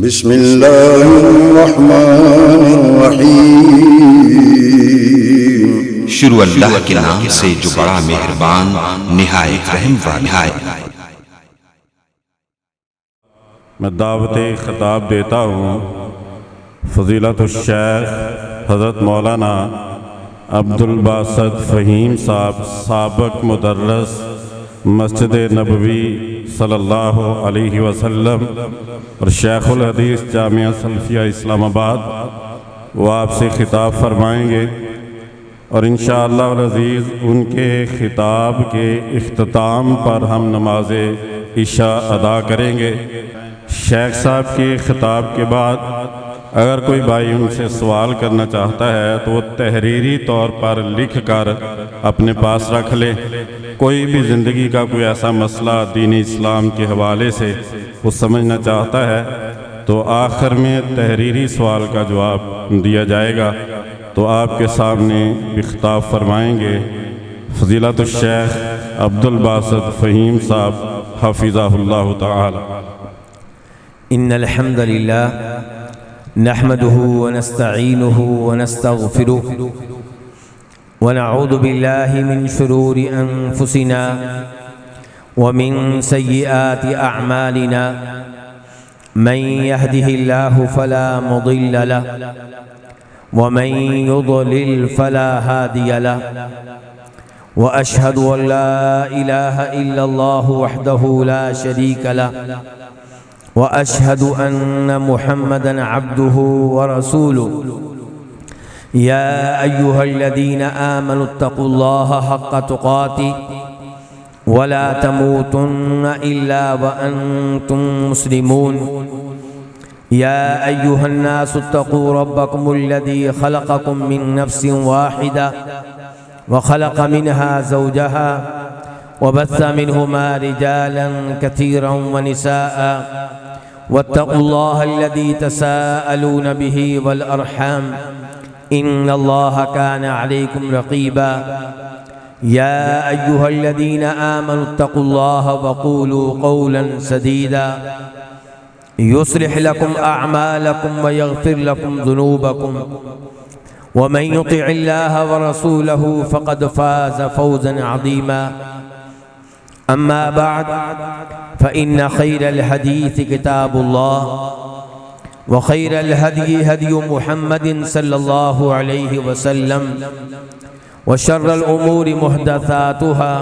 बिस्मिल्लाहिर्रहमानिर्रहीम। शुरू अल्लाह के नाम से जो बड़ा मेहरबान निहायत रहम वाला है। मैं दावत खिताब देता हूँ फ़ज़ीलतुश शेख हज़रत मौलाना अब्दुल बासित फ़हीम साहब, साबिक़ मुदर्रिस मस्जिद नबवी सल्लल्लाहु अलैहि वसल्लम और शेखुल हदीस जामिया सल्फ़िया इस्लामाबाद, वो आपसे ख़िताब फरमाएंगे और इंशाअल्लाह अज़ीज़ उनके ख़िताब के इख्तिताम पर हम नमाज इशा अदा करेंगे। शेख साहब के ख़िताब के बाद अगर कोई भाई उनसे सवाल करना चाहता है तो वो तहरीरी तौर पर लिख कर अपने पास रख ले। कोई भी ज़िंदगी का कोई ऐसा मसला दीन इस्लाम के हवाले से वो समझना चाहता है तो आखिर में तहरीरी सवाल का जवाब दिया जाएगा। तो आपके सामने खिताब फरमाएंगे फ़ज़ीलतुश शेख अब्दुल बासित फ़हीम साहब हफ़िज़हुल्लाह तआला। इन्नल हम्दुलिल्लाह नहमदुहु व नस्तईनुहु व नस्तगफिरुहु व नऊज़ु बिल्लाहि मिन शुरूरि अनफुसिना व मिन सय्यिआति अअमालिना मन यहदिहिल्लाहु फला मुदिल्ल लहु व मन युद्लिल फला हादिय लहु व अशहदु अन ला इलाहा इल्लल्लाहु वहदहु ला शरीका लहु व अशहदु अन्न मुहम्मदन अब्दुहु व रसूलुहु। या अय्युहल्लज़ीना आमनुत्तक़ुल्लाहा हक़्क़ तुक़ातिह व ला तमूतुन्न इल्ला व अंतुम मुस्लिमून। या अय्युहन्नासुत्तक़ू रब्बकुमुल्लज़ी ख़लक़कुम मिन नफ्सिन वाहिदा व ख़लक़ मिनहा ज़ौजहा वबस्स मिनहुमा रिजालन कसीरन व निसाअ वत्तक़ुल्लाह अल्लज़ी तसाअलून बिही वल अरहम इन्नल्लाह कान अलैकुम रक़ीबा। या अय्युहल्लज़ीना आमनुत्तक़ुल्लाह वक़ूलू क़ौलन सदीदा युस्लिह लकुम अअमालकुम व यग़फिर लकुम ज़ुनूबकुम व मन युतिइल्लाह व रसूलहु फ़क़द फ़ाज़ फ़ौज़न अज़ीमा। अम्मा बाद फ़इन्न खैरल हदीस किताबुल्लाह व खैरल हदी हदी मुहम्मदिन सल्लल्लाहु अलैहि वसल्लम व शर्रल उमूरि मुहदसातुहा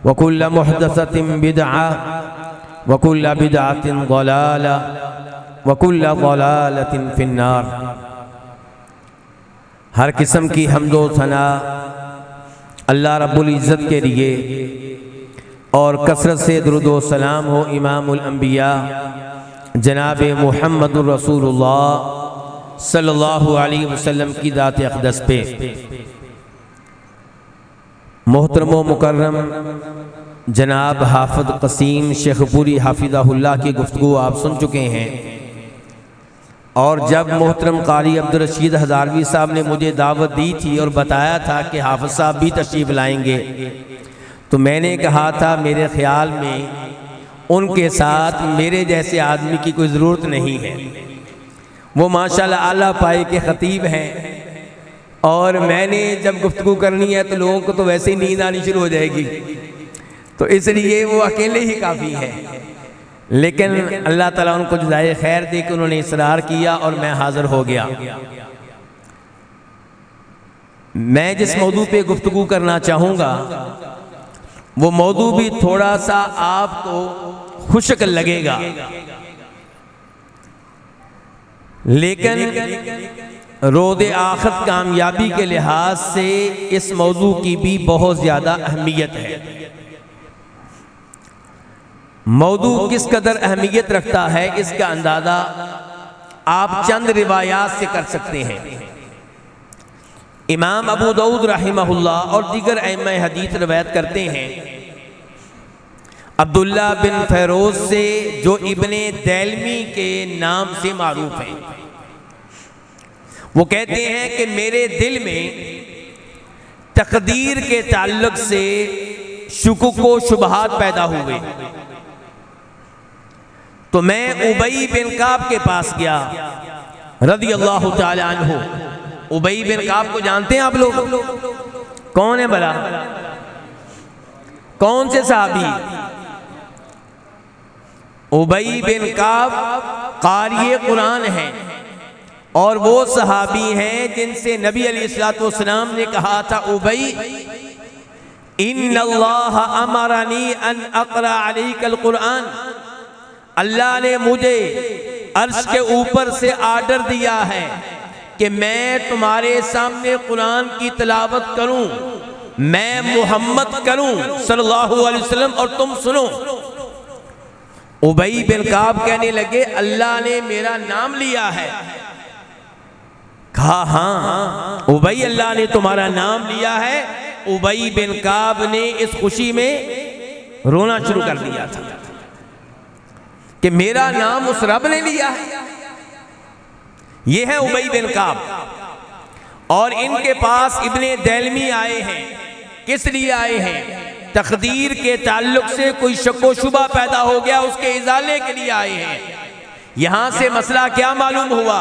व कुल्ल मुहदसतिन बिदअह व कुल्ल बिदअतिन ज़लाला व कुल्ल ज़लालतिन फिन्नार। हर किस्म की हम्दो सना अल्लाह रब्बुल इज़्ज़त के लिए और कसरत से दुरूद व सलाम हो इमामुल अंबिया जनाब मुहम्मदुर रसूलुल्लाह सल्लल्लाहु अलैहि वसल्लम की ज़ात अक़दस पे। मोहतरम व मुकर्रम जनाब हाफ़िज़ क़सीम शेखपुरी हाफ़िज़हुल्लाह की गुफ्तगू आप सुन चुके हैं और जब मोहतरम क़ारी अब्दुल रशीद हज़ारवी साहब ने मुझे दावत दी थी और बताया था कि हाफ़िज़ साहब भी तशरीफ़ लाएंगे तो मैंने कहा था मेरे ख़्याल में उनके साथ मेरे जैसे आदमी की कोई ज़रूरत नहीं है। वो माशाल्लाह आला पाए के ख़तीब हैं और मैंने जब गुफ्तगू करनी है तो लोगों को तो वैसे ही नींद आनी शुरू हो जाएगी, तो इसलिए वो अकेले ही काफ़ी है। लेकिन अल्लाह ताला उनको जज़ाए खैर दे कि उन्होंने इसरार किया और मैं हाज़िर हो गया। मैं जिस मौजू पे गुफ्तगू करना चाहूँगा वो मौजू भी थोड़ा सा आपको खुशक लगेगा, लेकिन रोज़े आखिरत कामयाबी के लिहाज से इस मौजू की भी बहुत ज़्यादा अहमियत है। मौजू किस कदर अहमियत रखता है इसका अंदाज़ा आप चंद रिवायात से कर सकते हैं। इमाम अबू दाऊद रहमहुल्लाह और दीगर अइम्मा हदीस रवायत करते हैं अब्दुल्ला बिन फ़ैरोज़ से जो इब्ने दैलमी के नाम से मारूफ हैं। वो कहते हैं कि मेरे दिल में तकदीर के ताल्लुक से शुकुक व शुबहात पैदा हुए तो मैं उबई बिन काब के पास गया रज़ी अल्लाह ताला अन्हु। उबई बिन काब को जानते हैं आप लोग? कौन है भला? कौन से सहाबी? उबई बिन काब क़ारी कुरान है और वो सहाबी हैं जिनसे नबी अलैहिस्सलातु वस्सलाम ने कहा था, उबई इन्नल्लाह अमरनी अन अक़रा अलैकल कुरान, अल्लाह ने मुझे अर्श के ऊपर से आर्डर दिया है कि मैं तुम्हारे सामने कुरान की तिलावत करूं, मैं मोहम्मद करूं सल्लल्लाहु अलैहि वसल्लम और तुम सुनो। उबई बिन काब कहने लगे, अल्लाह ने मेरा नाम लिया है। कहा हाँ उबई, अल्लाह ने तुम्हारा नाम लिया है। उबई बिन काब ने इस खुशी में रोना शुरू कर दिया था कि मेरा नाम उस रब ने लिया है। ये है उबई बिन काब। और इनके पास इब्ने दैलमी आए हैं। किस लिए आए हैं? तकदीर के ताल्लुक से कोई शक्को शुबा पैदा हो गया, उसके इजाले के लिए आए हैं। यहां से मसला क्या मालूम हुआ?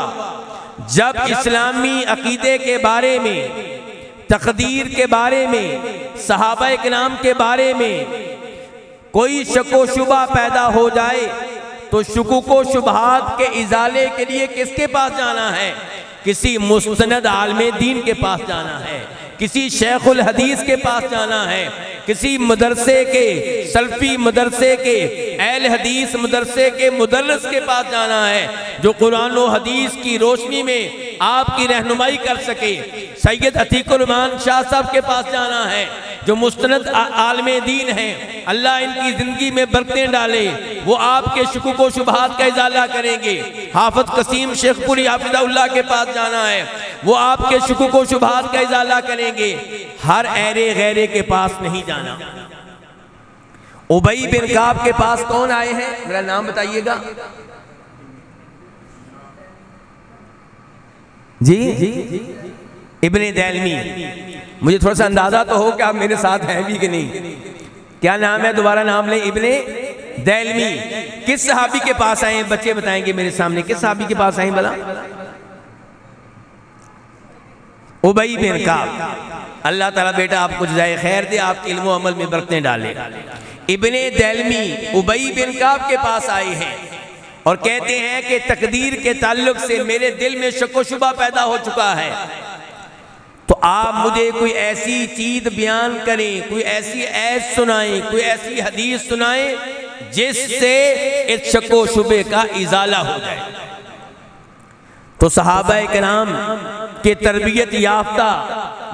जब इस्लामी अकीदे के बारे में, तकदीर के बारे में, सहाबा किराम के बारे में कोई शक्को शुबा पैदा हो जाए तो शुकुको शुबहात के इजाले के लिए किसके पास जाना है? किसी मुस्तनद आलमे दीन के पास जाना है, किसी शेखुल हदीस के पास जाना है, किसी मदरसे के, सल्फी मदरसे के, अहल हदीस मदरसे के मुदर्रिस के पास जाना है जो कुरान और हदीस की रोशनी में आपकी रहनुमाई कर सके। सैयद अतीकुर रहमान शाह साहब के पास जाना है जो मुस्तनद आलमे दीन हैं। अल्लाह इनकी ज़िंदगी में बरकतें डाले, वो आपके शुकुक व शुबहात का इजाला करेंगे। हाफिज कसीम शेखपुरी हाफिज़हुल्लाह के पास जाना है, वो आपके शुकुक व शुबहात का इजाला करेंगे। हर ऐरे गैरे के पास नहीं जाना। उबई बिन काब के पास कौन आए हैं? मेरा नाम बताइएगा जी। इब्ने दैलमी। मुझे थोड़ा सा अंदाजा तो हो कि आप मेरे साथ हैं भी कि नहीं। क्या नाम है? दोबारा नाम लें, इब्ने दैलमी। किस सहाबी के पास आए हैं? बच्चे बताएंगे मेरे सामने, किस सहाबी के पास आए भला? उबई बिन काब। अल्लाह ताला बेटा आपको जज़ाए खैर दे, आपके इल्म व अमल में बरकतें डाले। इब्ने दैलमी उबई बिन काब के पास आए हैं और कहते हैं कि तकदीर के ताल्लुक से मेरे दिल में शक व शुबा पैदा हो चुका है, तो आप मुझे कोई ऐसी चीज बयान करें, कोई ऐसी ऐश सुनाएं, कोई ऐसी हदीस सुनाएं जिससे इस शक व शुबे का इजाला हो जाए। तो सहाबा किराम के तरबियत याफ्ता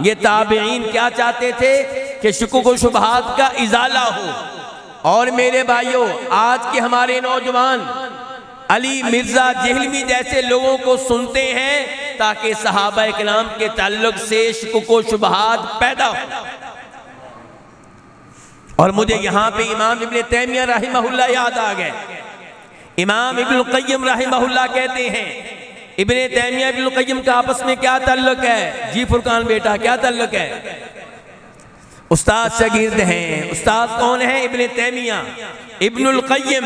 ये ताबईन क्या चाहते थे कि शुकुक व शुबहात का इजाला हो। और मेरे भाइयों, आज के हमारे नौजवान अली मिर्जा जहलवी जैसे लोगों को सुनते हैं ताकि सहाबा किराम के ताल्लुक से शुकुक व शुबहात पैदा हो। और मुझे यहाँ पे इमाम इब्ने तैमिया रहमहुल्लाह याद आ गए। इमाम इब्नुल क़य्यिम रहमहुल्लाह कहते हैं, इब्ने तैमिया इब्नुल क़य्यिम का आपस में क्या ताल्लुक है? जी फुरकान बेटा, क्या ताल्लुक है? उस्ताद शागिर्द हैं। उस्ताद कौन है? इब्ने तैमिया इब्नुल क़य्यिम,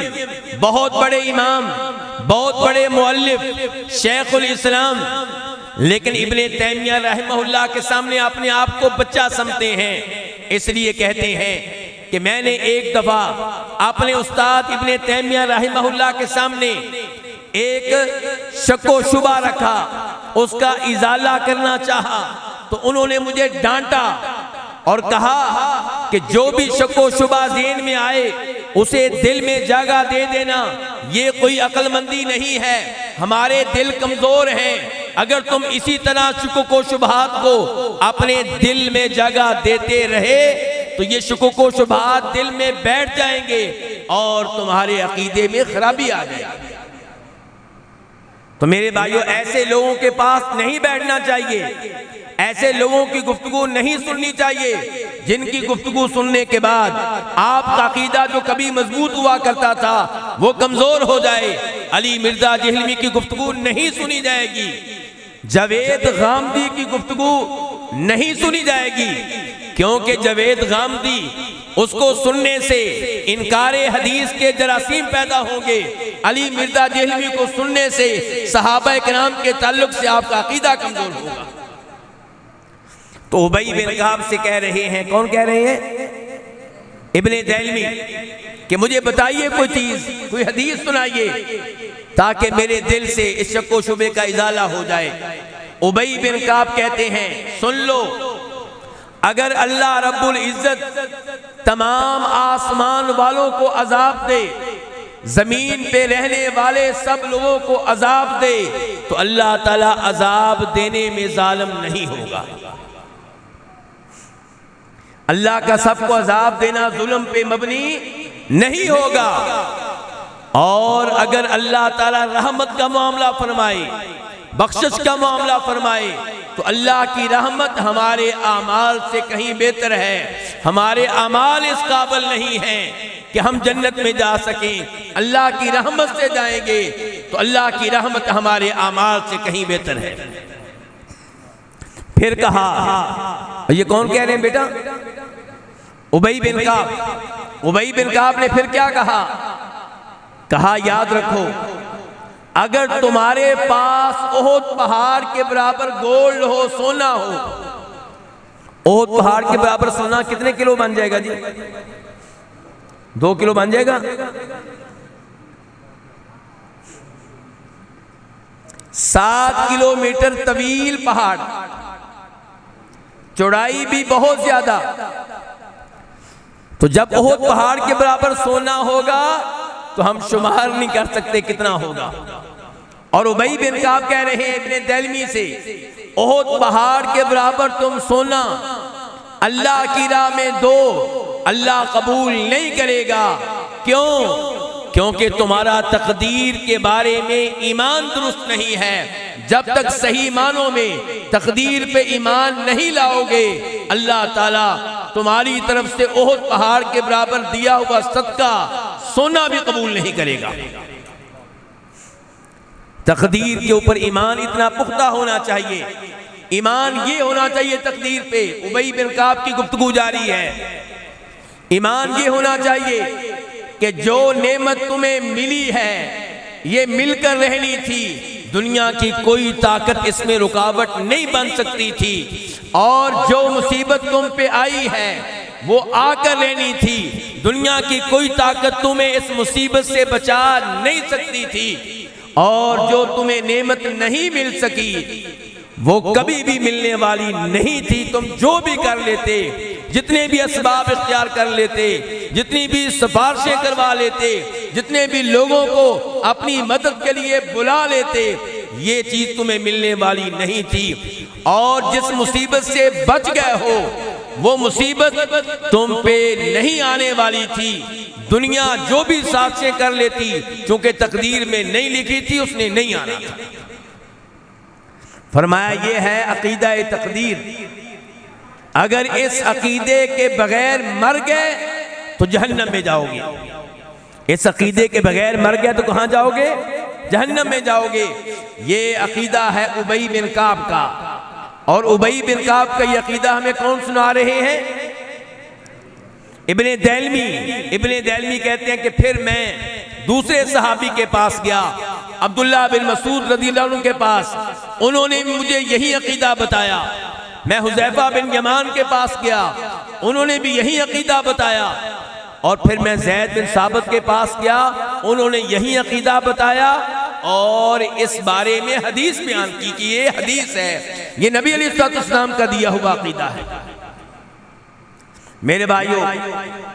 बहुत बड़े इमाम, बहुत बड़े मुअल्लिफ, शेखुल इस्लाम। लेकिन इब्ने तैमिया रहमहुल्लाह के सामने अपने आप को बच्चा समझते हैं। इसलिए कहते हैं कि मैंने एक दफा अपने उस्ताद इब्ने तैमिया रहमहुल्लाह के सामने एक शक व शुबा रखा, उसका इजाला करना चाहा, तो उन्होंने मुझे डांटा और कहा कि जो भी शक व शुबा ज़हन में आए उसे दिल में जगह दे देना, ये कोई अक्लमंदी नहीं है, हमारे दिल कमजोर हैं। अगर तुम इसी तरह शुकुक व शुबहात को अपने दिल में जगह देते रहे तो ये शुकुक व शुबहात दिल में बैठ जाएंगे और तुम्हारे अकीदे में खराबी आ जाएगी। तो मेरे भाइयों, ऐसे लोगों के पास नहीं बैठना चाहिए, ऐसे लोगों की गुफ्तगू नहीं सुननी चाहिए जिनकी गुफ्तगू सुनने के बाद आपका अकीदा जो कभी मजबूत हुआ करता था वो कमजोर हो जाए। अली मिर्जा जहलवी की गुफ्तगू नहीं सुनी जाएगी, जावेद गामदी की गुफ्तगू नहीं सुनी जाएगी, क्योंकि जावेद गामदी उसको सुनने से इनकारे हदीस के जरासीम पैदा होंगे। अली मिर्जा देहलवी को सुनने से सहाबा किराम के ताल्लुक से आपका अकीदा कमजोर होगा। तो उबई बिन काब से कह रहे हैं, कौन कह रहे हैं? इब्ने देहलवी, कि मुझे बताइए कोई चीज, कोई हदीस सुनाइए ताकि मेरे दिल से इस शक व शुबे का इजाला हो जाए। उबई बिन काब कहते हैं, सुन लो, अगर अल्लाह रब्बुल इज्जत तमाम आसमान वालों को अजाब दे, जमीन पे रहने वाले सब लोगों को अजाब दे, तो अल्लाह ताला अजाब देने में जालिम नहीं होगा। अल्लाह का सबको अजाब देना जुल्म पे मबनी नहीं होगा। और अगर अल्लाह ताला रहमत का मामला फरमाए, बख्शिश का मामला फरमाए, तो अल्लाह की रहमत हमारे आमाल से कहीं बेहतर है। हमारे आमाल इस काबिल नहीं है कि हम जन्नत में जा सकें। अल्लाह की रहमत से जाएंगे तो अल्लाह की रहमत हमारे आमाल से कहीं बेहतर है। फिर कहा, ये कौन कह रहे हैं बेटा? उबई बिन काब। उबई बिन काब ने फिर क्या कहा? कहा, याद रखो, अगर तुम्हारे पास ओहद पहाड़ के बराबर गोल्ड हो, सोना हो, ओहद पहाड़ के बराबर सोना कितने किलो बन जाएगा जी? 2 किलो बन जाएगा। 7 किलोमीटर तवील पहाड़, चौड़ाई भी बहुत ज्यादा। तो जब ओहद पहाड़ के बराबर सोना होगा तो हम शुमार नहीं कर सकते कितना होगा। और उबई बिन काब कह रहे हैं इब्ने देहलवी से, ओहद पहाड़ के बराबर तुम सोना अल्लाह की राह में दो, अल्लाह कबूल नहीं करेगा। क्यों? क्योंकि तुम्हारा तकदीर के बारे में ईमान दुरुस्त नहीं है। जब तक सही मानों में तकदीर पे ईमान नहीं लाओगे, अल्लाह ताला तुम्हारी तरफ से ओहद पहाड़ के बराबर दिया हुआ सदका सोना भी कबूल नहीं करेगा। तकदीर के ऊपर ईमान इतना पुख्ता होना चाहिए, ईमान ये होना चाहिए तकदीर पे। उबई बिन काब की गुफ्तगू जारी है। ईमान ये होना चाहिए कि जो नेमत तुम्हें मिली है ये मिलकर रहनी थी, दुनिया की कोई ताकत इसमें रुकावट नहीं बन सकती थी। और जो मुसीबत तुम पे आई है वो आकर रहनी थी, दुनिया की कोई ताकत तुम्हें इस मुसीबत से बचा नहीं सकती थी। और जो तुम्हें नेमत नहीं मिल सकी वो कभी भी मिलने वाली नहीं थी। तुम जो भी कर लेते, जितने भी असबाब इख्तियार कर लेते, जितनी भी सिफारिशें करवा लेते, जितने भी लोगों को अपनी मदद के लिए बुला लेते, ये चीज तुम्हें मिलने वाली नहीं थी। और जिस मुसीबत से बच गए हो वो मुसीबत तुम पे नहीं आने वाली थी। दुनिया जो भी साजिशें कर लेती, क्योंकि तकदीर में नहीं लिखी थी, उसने नहीं आना था। फरमाया ये है अकीदा तकदीर। अगर इस अकीदे के बगैर मर गए तो जहन्नम में जाओगे। इस अकीदे के बगैर मर गए तो कहां जाओगे? जहन्नम में जाओगे। ये अकीदा है उबई बिन काब का। और उबई बिन काब का ये अकीदा हमें कौन सुना रहे हैं? इब्ने देहलवी। इब्ने देहलवी कहते हैं कि फिर मैं दूसरे सहाबी के पास गया, अब्दुल्लाह बिन मसूद रज़ियल्लाहु अन्हु के पास। उन्होंने मुझे यही अकीदा बताया। मैं हुज़ैफा बिन यमान के पास गया, उन्होंने भी यही अकीदा बताया। और फिर मैं ज़ैद बिन साबित के पास गया, उन्होंने यही अकीदा बताया। और इस बारे में हदीस बयान की कि ये हदीस है, ये नबी अलैहिस्सलाम का दिया हुआ अकीदा है। मेरे भाइयों,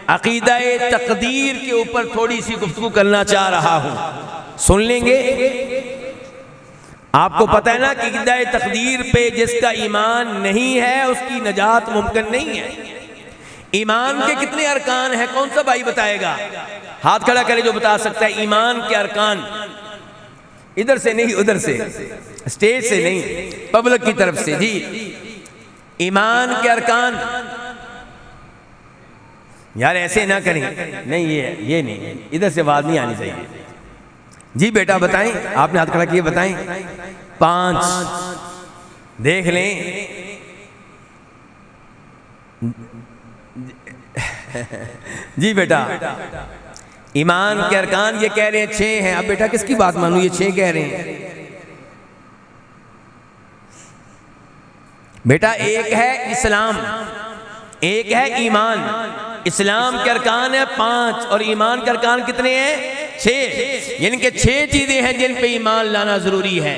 अकीदा तकदीर के ऊपर थोड़ी सी गुफ्तगू करना चाह रहा हूं, सुन लेंगे? आपको पता है ना कि अकीदा तकदीर पे जिसका ईमान नहीं है उसकी नजात मुमकिन नहीं है। ईमान के कितने अरकान हैं? कौन सा भाई बताएगा? हाथ खड़ा करे जो बता सकता है ईमान के अरकान। इधर से नहीं, उधर से, स्टेज से नहीं, पब्लिक की तरफ से। जी, ईमान के अरकान। यार ऐसे ना करें, नहीं ये नहीं, इधर से आवाज नहीं आनी चाहिए। जी बेटा बताएं, आपने हाथ खड़ा किया, बताएं। 5 देख लें। जी बेटा, ईमान के अरकान ये कह रहे हैं 6 हैं। अब बेटा किसकी बात मानूं, ये 6 कह रहे हैं। बेटा एक है इस्लाम, एक है ईमान। इस्लाम के अरकान है 5 और ईमान के अरकान कितने हैं? 6। यानी कि 6 चीजें हैं जिन पे ईमान लाना जरूरी है।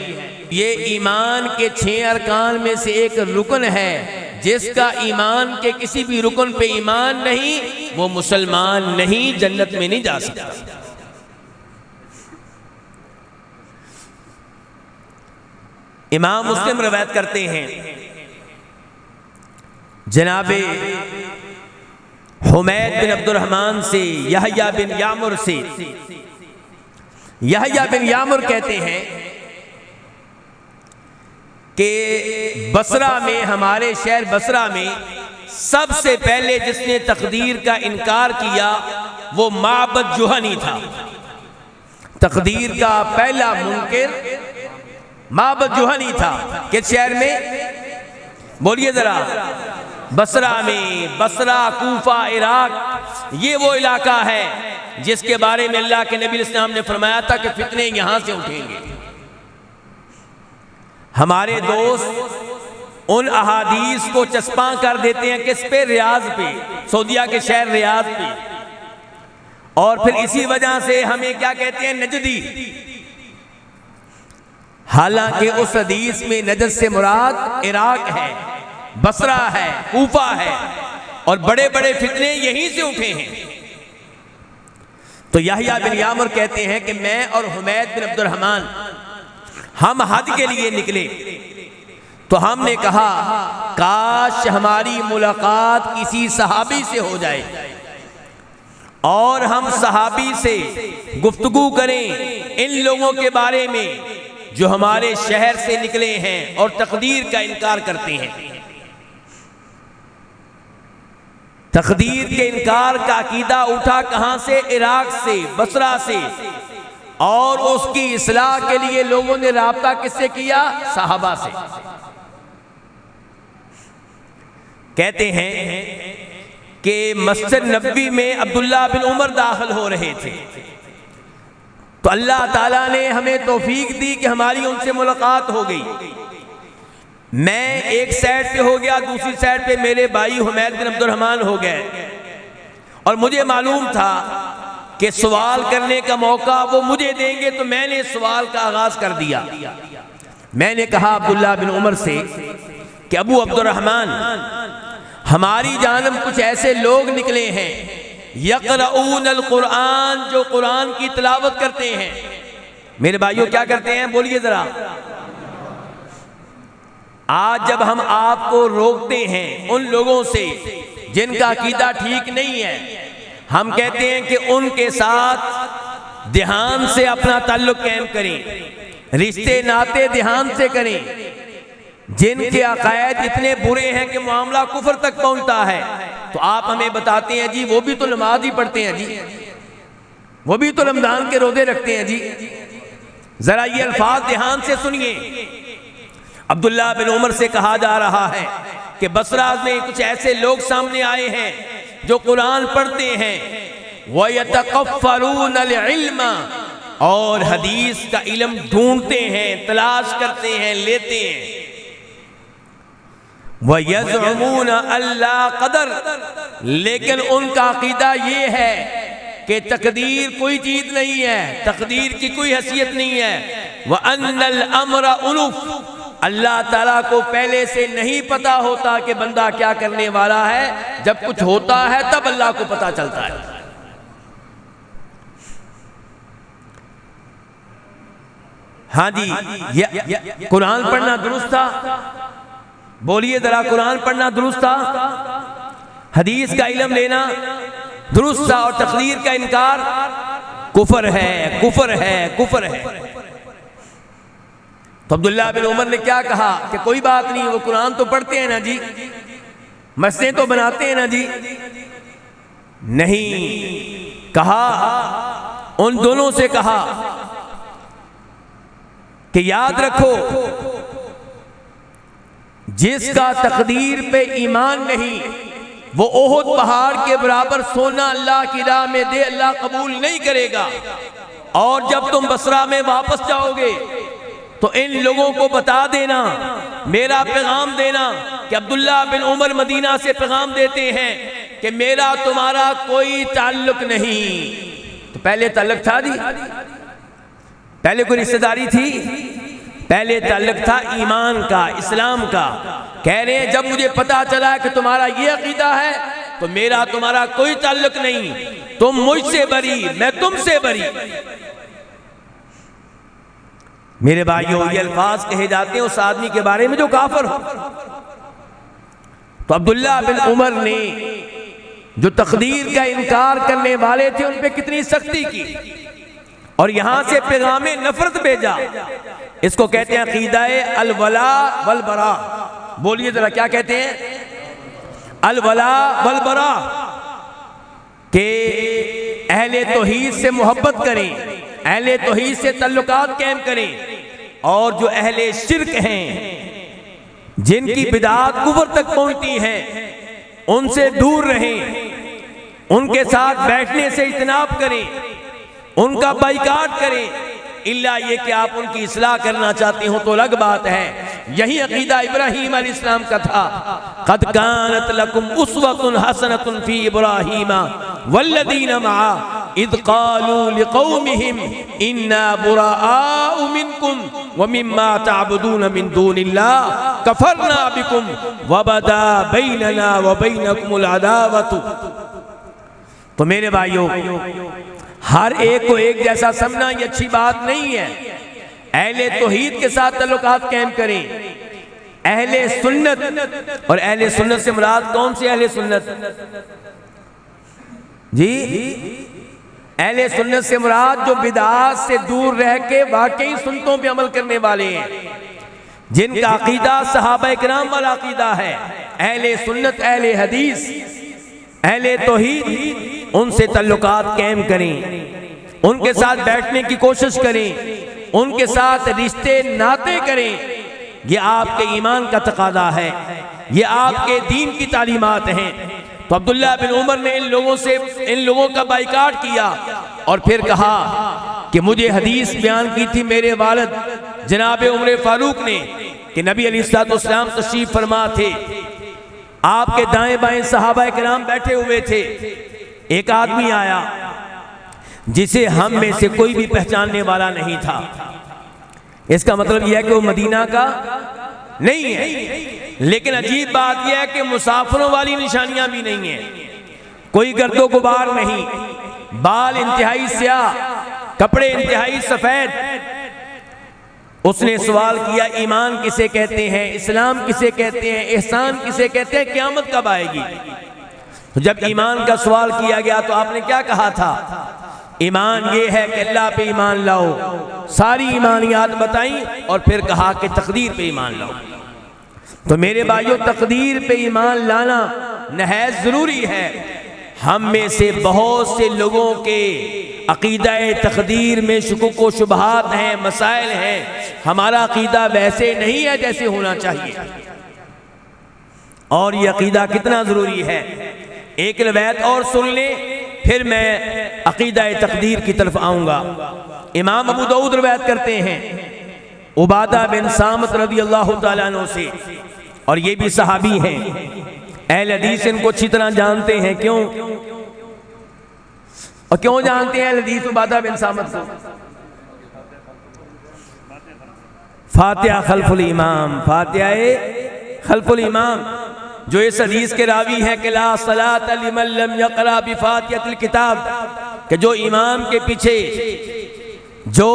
ये ईमान के 6 अरकान में से एक रुकन है। जिसका ईमान के किसी भी रुकन पे ईमान नहीं, वो मुसलमान नहीं, जन्नत में नहीं जा सकता। इमाम मुस्लिम रवायत करते हैं जनाबे हुमैद बिन अब्दुर्रहमान से, यहया बिन यामुर से। यहया बिन यामुर कहते हैं कि बसरा में, हमारे शहर बसरा में सबसे पहले जिसने तकदीर का इनकार किया वो माबद जुहनी था। तकदीर का पहला मुनकिर माबद जुहनी था। किस शहर में? बोलिए जरा। बसरा में। बसरा, कूफा, इराक, ये वो इलाका है जिसके बारे में अल्लाह के नबी इस्लाम ने फरमाया था कि फितने यहां से उठेंगे। हमारे दोस्त उन अहादीस को चस्पा कर देते हैं किस पे? रियाज पे, सऊदिया के शहर रियाज पे। और फिर इसी वजह से हमें क्या कहते हैं? नजदी। हालांकि उस हदीस में नजद से मुराद इराक है, बसरा है, कूफा है, और बड़े बड़े फितने यहीं से उठे हैं। तो यहया बिन यामुर कहते हैं कि मैं और हुमैद बिन अब्दुर्रहमान हम हज के लिए निकले तो हमने कहा काश हमारी मुलाकात किसी सहाबी से हो जाए और हम सहाबी से गुफ्तगू करें इन लोगों के बारे में जो हमारे शहर से निकले हैं और तकदीर का इनकार करते हैं। तकदीर के इनकार का अकीदा उठा कहां से? इराक से, बसरा से। और उसकी इस्लाह के लिए लोगों ने राब्ता किससे किया? सहाबा से। कहते हैं कि मस्जिद नबवी में अब्दुल्ला बिन उमर दाखिल हो रहे थे तो अल्लाह ताला ने हमें तौफीक दी कि हमारी उनसे मुलाकात हो गई। मैं एक साइड पे हो गया, दूसरी साइड पे मेरे भाई हुमैद बिन अब्दुर्रहमान हो गए। और मुझे मालूम था कि सवाल करने का मौका वो मुझे देंगे, तो मैंने सवाल का आगाज कर दिया। मैंने कहा अब्दुल्ला बिन उमर से कि अबू अब्दुर्रहमान, हमारी जानब कुछ ऐसे लोग निकले हैं यक़रऊन अल कुरान, जो कुरान की तिलावत करते हैं। मेरे भाइयों क्या करते हैं? बोलिए जरा। आज जब हम आपको रोकते हैं उन लोगों से जिनका अकीदा ठीक नहीं है, हम कहते हैं कि उनके साथ ध्यान से अपना ताल्लुक कायम करें, रिश्ते नाते ध्यान से करें। जिनके अकायद इतने बुरे हैं कि मामला कुफर तक पहुंचता है, तो आप हमें बताते हैं जी वो भी तो नमाज ही पढ़ते हैं जी, वो भी तो रमजान के रोजे रखते हैं जी। जरा ये अल्फाज ध्यान से सुनिए। अब्दुल्ला बिन उमर से कहा जा रहा है कि बसरा में कुछ ऐसे लोग सामने आए हैं जो कुरान पढ़ते हैं, वयतकफ़रून अल-इल्म, और हदीस का इल्म ढूंढते हैं, तलाश करते हैं, लेते हैं। वयज़अमून अल्ला क़दर, लेकिन उनका अकीदा ये है कि तकदीर कोई चीज नहीं है, तकदीर की कोई हैसियत नहीं है। व अन्नल अम्र उनुफ, अल्लाह ताला को पहले से नहीं पता होता कि बंदा क्या करने वाला है, जब कुछ होता है तब अल्लाह को पता चलता है। हाँ जी, कुरान पढ़ना दुरुस्त था? बोलिए जरा, कुरान पढ़ना दुरुस्त था? हदीस का इल्म लेना दुरुस्त था? और तकदीर का इनकार कुफर है, कुफर है, कुफर है। तो अब्दुल्ला बिन उमर ने क्या कहा कि कोई बात नहीं, वो कुरान तो पढ़ते हैं ना जी, मस्जिदें तो बनाते हैं ना जी। नहीं, कहा उन दोनों से कहा कि याद रखो, जिसका तकदीर पे ईमान नहीं वो ओहद पहाड़ के बराबर सोना अल्लाह की राह में दे, अल्लाह कबूल नहीं करेगा। और जब तुम बसरा में वापस जाओगे तो इन लोगों को बता देना, मेरा पैगाम देना कि अब्दुल्ला बिन उमर मदीना से पैगाम देते हैं कि मेरा तुम्हारा कोई ताल्लुक नहीं। तो पहले ताल्लुक था जी, पहले कोई रिश्तेदारी थी, पहले ताल्लुक था ईमान का, इस्लाम का। कह रहे हैं जब मुझे पता चला कि तुम्हारा ये अकीदा है तो मेरा तुम्हारा कोई ताल्लुक नहीं, तुम मुझसे बरी, मैं तुमसे बरी। मेरे भाइयों, ये अल्फाज कहे जाते हैं उस आदमी के बारे में जो काफिर हो। तो अब्दुल्ला बिन उमर ने जो तकदीर का इनकार करने वाले थे उन पे कितनी सख्ती की और यहां से पैगाम नफरत भेजा। इसको कहते हैं अकीदाए अलवला वल बरा। बोलिए जरा, क्या कहते हैं? अलवला वल बरा, के अहले तौहीद से मोहब्बत करें, अहले तौहीद से तल्लुकात कायम करें, और जो अहले शिर्क हैं जिनकी बिदात कुफ्र तक पहुंचती है उनसे दूर रहें, उनके साथ बैठने से इज्तनाब करें, उनका बाइकाट करें। इल्ला ये कि आप उनकी इस्लाह करना चाहते हो तो अलग बात है। यही अकीदा इब्राहीम अलैहिस्सलाम का था। क़द कानत लकुम उस्वतुन हसनतुन फी इब्राहीम वल्लदीन मआ इद क़ालू लिक़ौमिहिम इन्ना बुराअ मिनकुम व मिम्मा तअबुदून मिन दूनिल्लाह कफ़रना बिकुम वबदा बैनना व बैनकुमुल अदावतु। तो मेरे भाइयों, हर एक को एक जैसा समझना ये अच्छी बात नहीं है। अहले तौहीद के साथ तल्लुकात कायम करें। अहले सुन्नत, और अहले सुन्नत से मुराद कौन से अहले सुन्नत जी? अहले सुन्नत से मुराद जो बिदात से दूर रह के वाकई सुन्नतों पे अमल करने वाले हैं, जिनका अकीदा सहाबा किराम वाला अकीदा है। अहले सुन्नत, अहले हदीस, अहले तौहीद, उनसे तल्लुकात कायम करें, उनके साथ बैठने की कोशिश करें, उनके साथ रिश्ते नाते करें। ये आपके ईमान का तकादा है, ये आपके दीन की तालीमात हैं। तो अब्दुल्ला बिन उमर ने इन लोगों का बाइकाट किया और फिर कहा कि मुझे हदीस बयान की थी मेरे वालिद जनाब उमर फारूक ने कि नबी अलैहिस्सलाम तशरीफ फरमा थे, आपके दाएं बाएं सहाबा किराम बैठे हुए थे। एक आदमी आया जिसे हम में से कोई भी पहचानने वाला नहीं था। इसका मतलब यह है कि वो मदीना का नहीं है, लेकिन अजीब बात यह है कि मुसाफिरों वाली निशानियां भी नहीं है। कोई गर्दो गुबार नहीं, बाल इंतहाई स्याह, कपड़े इंतहाई सफेद। उसने सवाल किया, ईमान किसे कहते हैं, इस्लाम किसे कहते हैं, एहसान किसे कहते हैं, क़यामत कब आएगी? तो जब ईमान का सवाल किया गया तो आपने क्या कहा था? ईमान ये है कि अल्लाह पे ईमान लाओ, सारी ईमानियात बताई और फिर कहा कि तकदीर पे ईमान लाओ। तो मेरे भाइयों, तकदीर पे ईमान लाना नहायत ज़रूरी है। हम में से बहुत से लोगों के अकीदा तकदीर में शुकुक व शुबहात हैं, मसाइल हैं। हमारा अकीदा वैसे नहीं है जैसे होना चाहिए। और ये अकीदा कितना ज़रूरी है, एक रिवायत और सुन ले, फिर मैं अकीदा तकदीर की तरफ आऊँगा। इमाम अबू दाऊद रिवायत करते हैं उबादा बिन सामत रज़ी अल्लाह तआला अन्हु से, और ये भी सहाबी हैं। अहले हदीस इनको अच्छी तरह जानते हैं। क्यों? और क्यों जानते हैं अहले हदीस उबादा बिन सामत को? फातिहा खल्फुल इमाम, फातिहा खल्फुल इमाम, जो इस हदीस के रावी है कि ला सलात लिमन लम यक़रा बिफातिहतिल किताब, कि जो इमाम के पीछे जो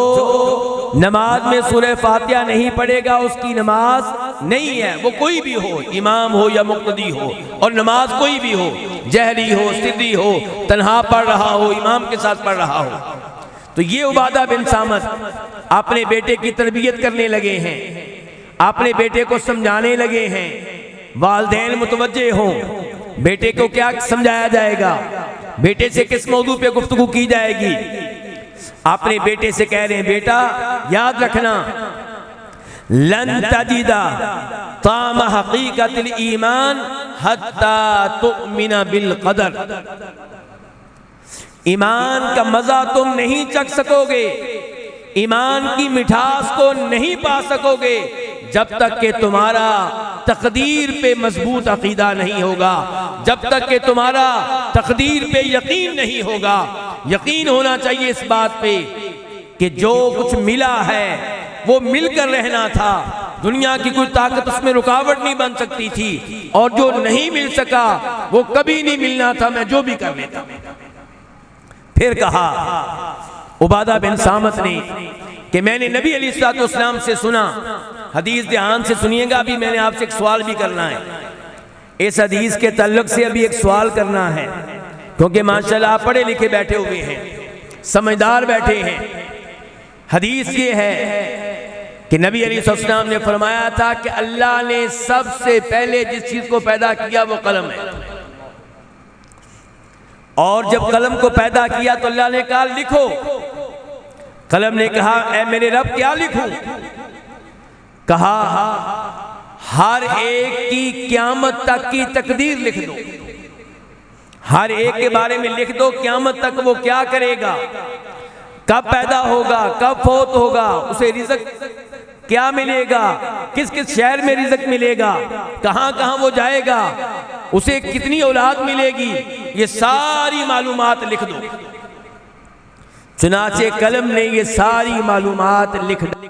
नमाज में सूरह फातिहा नहीं पढ़ेगा उसकी नमाज नहीं है। वो कोई भी हो, इमाम हो या मुक्तदी हो, और नमाज कोई भी हो, जहरी हो, सिर्री हो, तन्हा पढ़ रहा हो, इमाम के साथ पढ़ रहा हो। तो ये उबादा बिन सामत अपने बेटे की तरबियत करने लगे हैं, अपने बेटे को समझाने लगे हैं। वालिदैन मुतवज्जे हों, बेटे को क्या समझाया जाएगा, बेटे से किस मौजू पे गुफ्तगू की जाएगी। अपने बेटे से कह रहे हैं, बेटा याद रखना, लन तजिदा ताम हकीकतिल ईमान हत्ता तुमिना बिल कदर, ईमान का मजा तुम नहीं चख सकोगे, ईमान की मिठास को नहीं पा सकोगे जब तक कि तुम्हारा तकदीर पे मजबूत अकीदा नहीं होगा, जब तक कि तुम्हारा तकदीर पे यकीन नहीं होगा। यकीन होना चाहिए इस बात पे कि जो कुछ मिला है वो मिलकर रहना था, दुनिया की कोई ताकत उसमें रुकावट नहीं बन सकती थी, और जो नहीं मिल सका वो कभी नहीं मिलना था, मैं जो भी कर लेता। फिर कहा उबादा बिन सामत ने कि मैंने नबी अलैहिस्सलाम से सुना, हदीस ध्यान से सुनिएगा, अभी मैंने आपसे एक सवाल भी करना है, इस हदीस के ताल्लुक से अभी एक सवाल करना है, क्योंकि माशाल्लाह आप पढ़े लिखे बैठे हुए हैं, समझदार बैठे हैं। हदीस ये है कि नबी अलैहिस्सलाम ने फरमाया था कि अल्लाह ने सबसे पहले जिस चीज को पैदा किया वो कलम है, और जब कलम को पैदा किया तो अल्लाह ने कहा लिखो। कलम ने कहा ऐ मेरे रब क्या लिखूं? कहा हर एक की क़यामत तक की तकदीर लिख दो, हर एक के बारे में लिख दो, क़यामत तक वो क्या करेगा, कब पैदा होगा, कब फौत होगा, उसे रिज़्क क्या मिलेगा, किस किस शहर में रिज़्क मिलेगा, कहां कहां वो जाएगा, उसे कितनी औलाद मिलेगी, ये सारी मालूमात लिख दो। चुनाचे कलम ने ये सारी मालूमात लिख दी।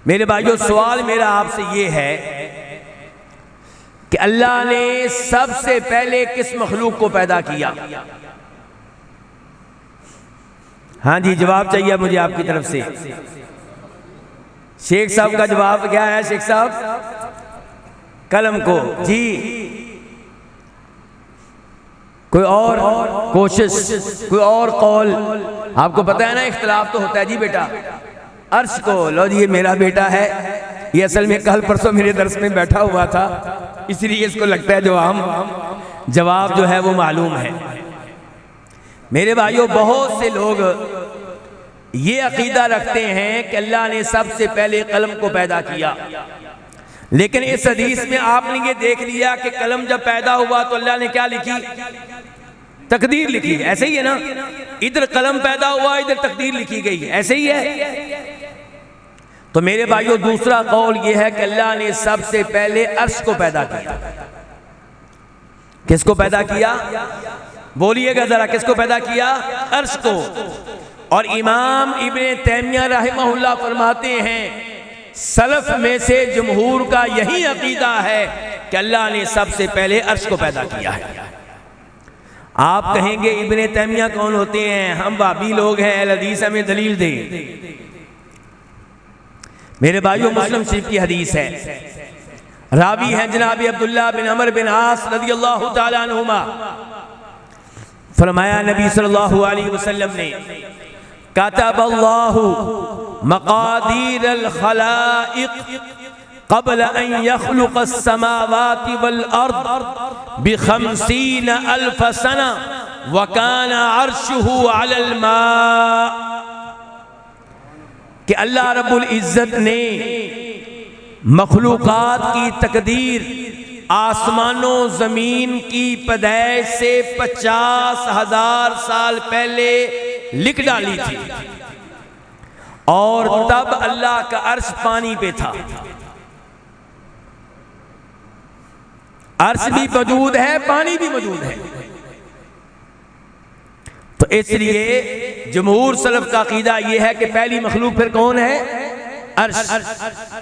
मेरे भाइयों, सवाल मेरा आपसे ये है कि अल्लाह ने सबसे पहले किस मखलूक को पैदा किया? हाँ जी, जवाब चाहिए मुझे आपकी तरफ से। शेख साहब का जवाब क्या है? शेख साहब, कलम को। जी, कोई और कोशिश, कोई और कौल? आपको पता है ना इख्तिलाफ तो होता है जी बेटा। अर्श को। लो जी, ये मेरा बेटा है, ये असल में कल परसों मेरे दर्स में बैठा हुआ था, इसलिए इसको लगता है जवाब जो है वो मालूम है। मेरे भाइयों, बहुत से लोग ये अकीदा रखते हैं कि अल्लाह ने सबसे पहले कलम को पैदा किया, लेकिन इस हदीस में आपने ये देख लिया कि कलम जब पैदा हुआ तो अल्लाह ने क्या लिखी? तकदीर लिखी। ऐसे ही है ना, इधर कलम पैदा हुआ, इधर तकदीर लिखी गई, ऐसे ही है। तो मेरे भाइयों, दूसरा कौल यह है कि अल्लाह ने सबसे पहले अर्श को पैदा किया। किसको पैदा किया? बोलिएगा जरा, किसको पैदा किया? अर्श को। और इमाम इब्ने तैमिया रहमहुल्लाह फरमाते हैं, सलफ में से जमहूर का यही अकीदा है कि अल्लाह ने सबसे पहले अर्श को पैदा किया है। आप कहेंगे इब्ने तैमिया कौन होते हैं? हम वाबी लोग हैं, अहले हदीस, हमें दलील दे। मेरे भाइयों, मुस्लिम शरीफ की हदीस है, रावी हैं जनाब अब्दुल्लाह बिन अमर बिन आस रज़ियल्लाहु ताला अन्हुमा। फरमाया नबी सल्लल्लाहु अलैहि वसल्लम ने, कतबल्लाहु मक़ादीर अल खलाइक़ क़ब्ल अन यख़्लुक़ अस्समावाति वल अर्द बिख़म्सीन अल्फ़ सना व काना अर्शुहु अलल मा। कि अल्लाह रब्बुल इज़्ज़त ने मखलूक़ात की तकदीर आसमानों ज़मीन की पैदाइश से 50,000 साल पहले लिख डाली थी, और तब अल्लाह का अर्श पानी पे था। अर्श भी मौजूद है, पानी भी मौजूद है। तो इसलिए जमहूर सलफ का अकीदा यह है कि पहली मखलूक फिर कौन है? अर्श।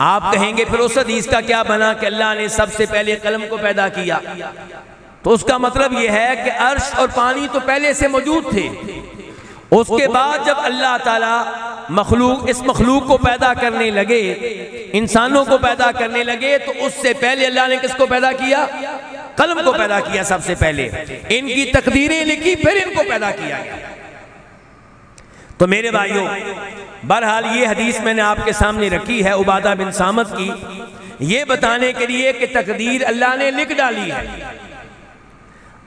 आप कहेंगे फिर उस हदीस का क्या बना कि अल्लाह ने सबसे पहले कलम को पैदा किया? तो उसका मतलब यह है कि अर्श और पानी तो पहले से मौजूद थे, उसके बाद जब अल्लाह ताला इस मखलूक को पैदा करने लगे, इंसानों को पैदा करने लगे, तो उससे पहले अल्लाह ने किसको पैदा किया? कलम को पैदा किया सबसे पहले, इनकी तकदीरें लिखी, फिर इनको पैदा किया गया। तो मेरे भाइयों, बहरहाल ये हदीस मैंने आपके सामने रखी है उबादा बिन सामत की, ये बताने के लिए कि तकदीर अल्लाह ने लिख डाली है।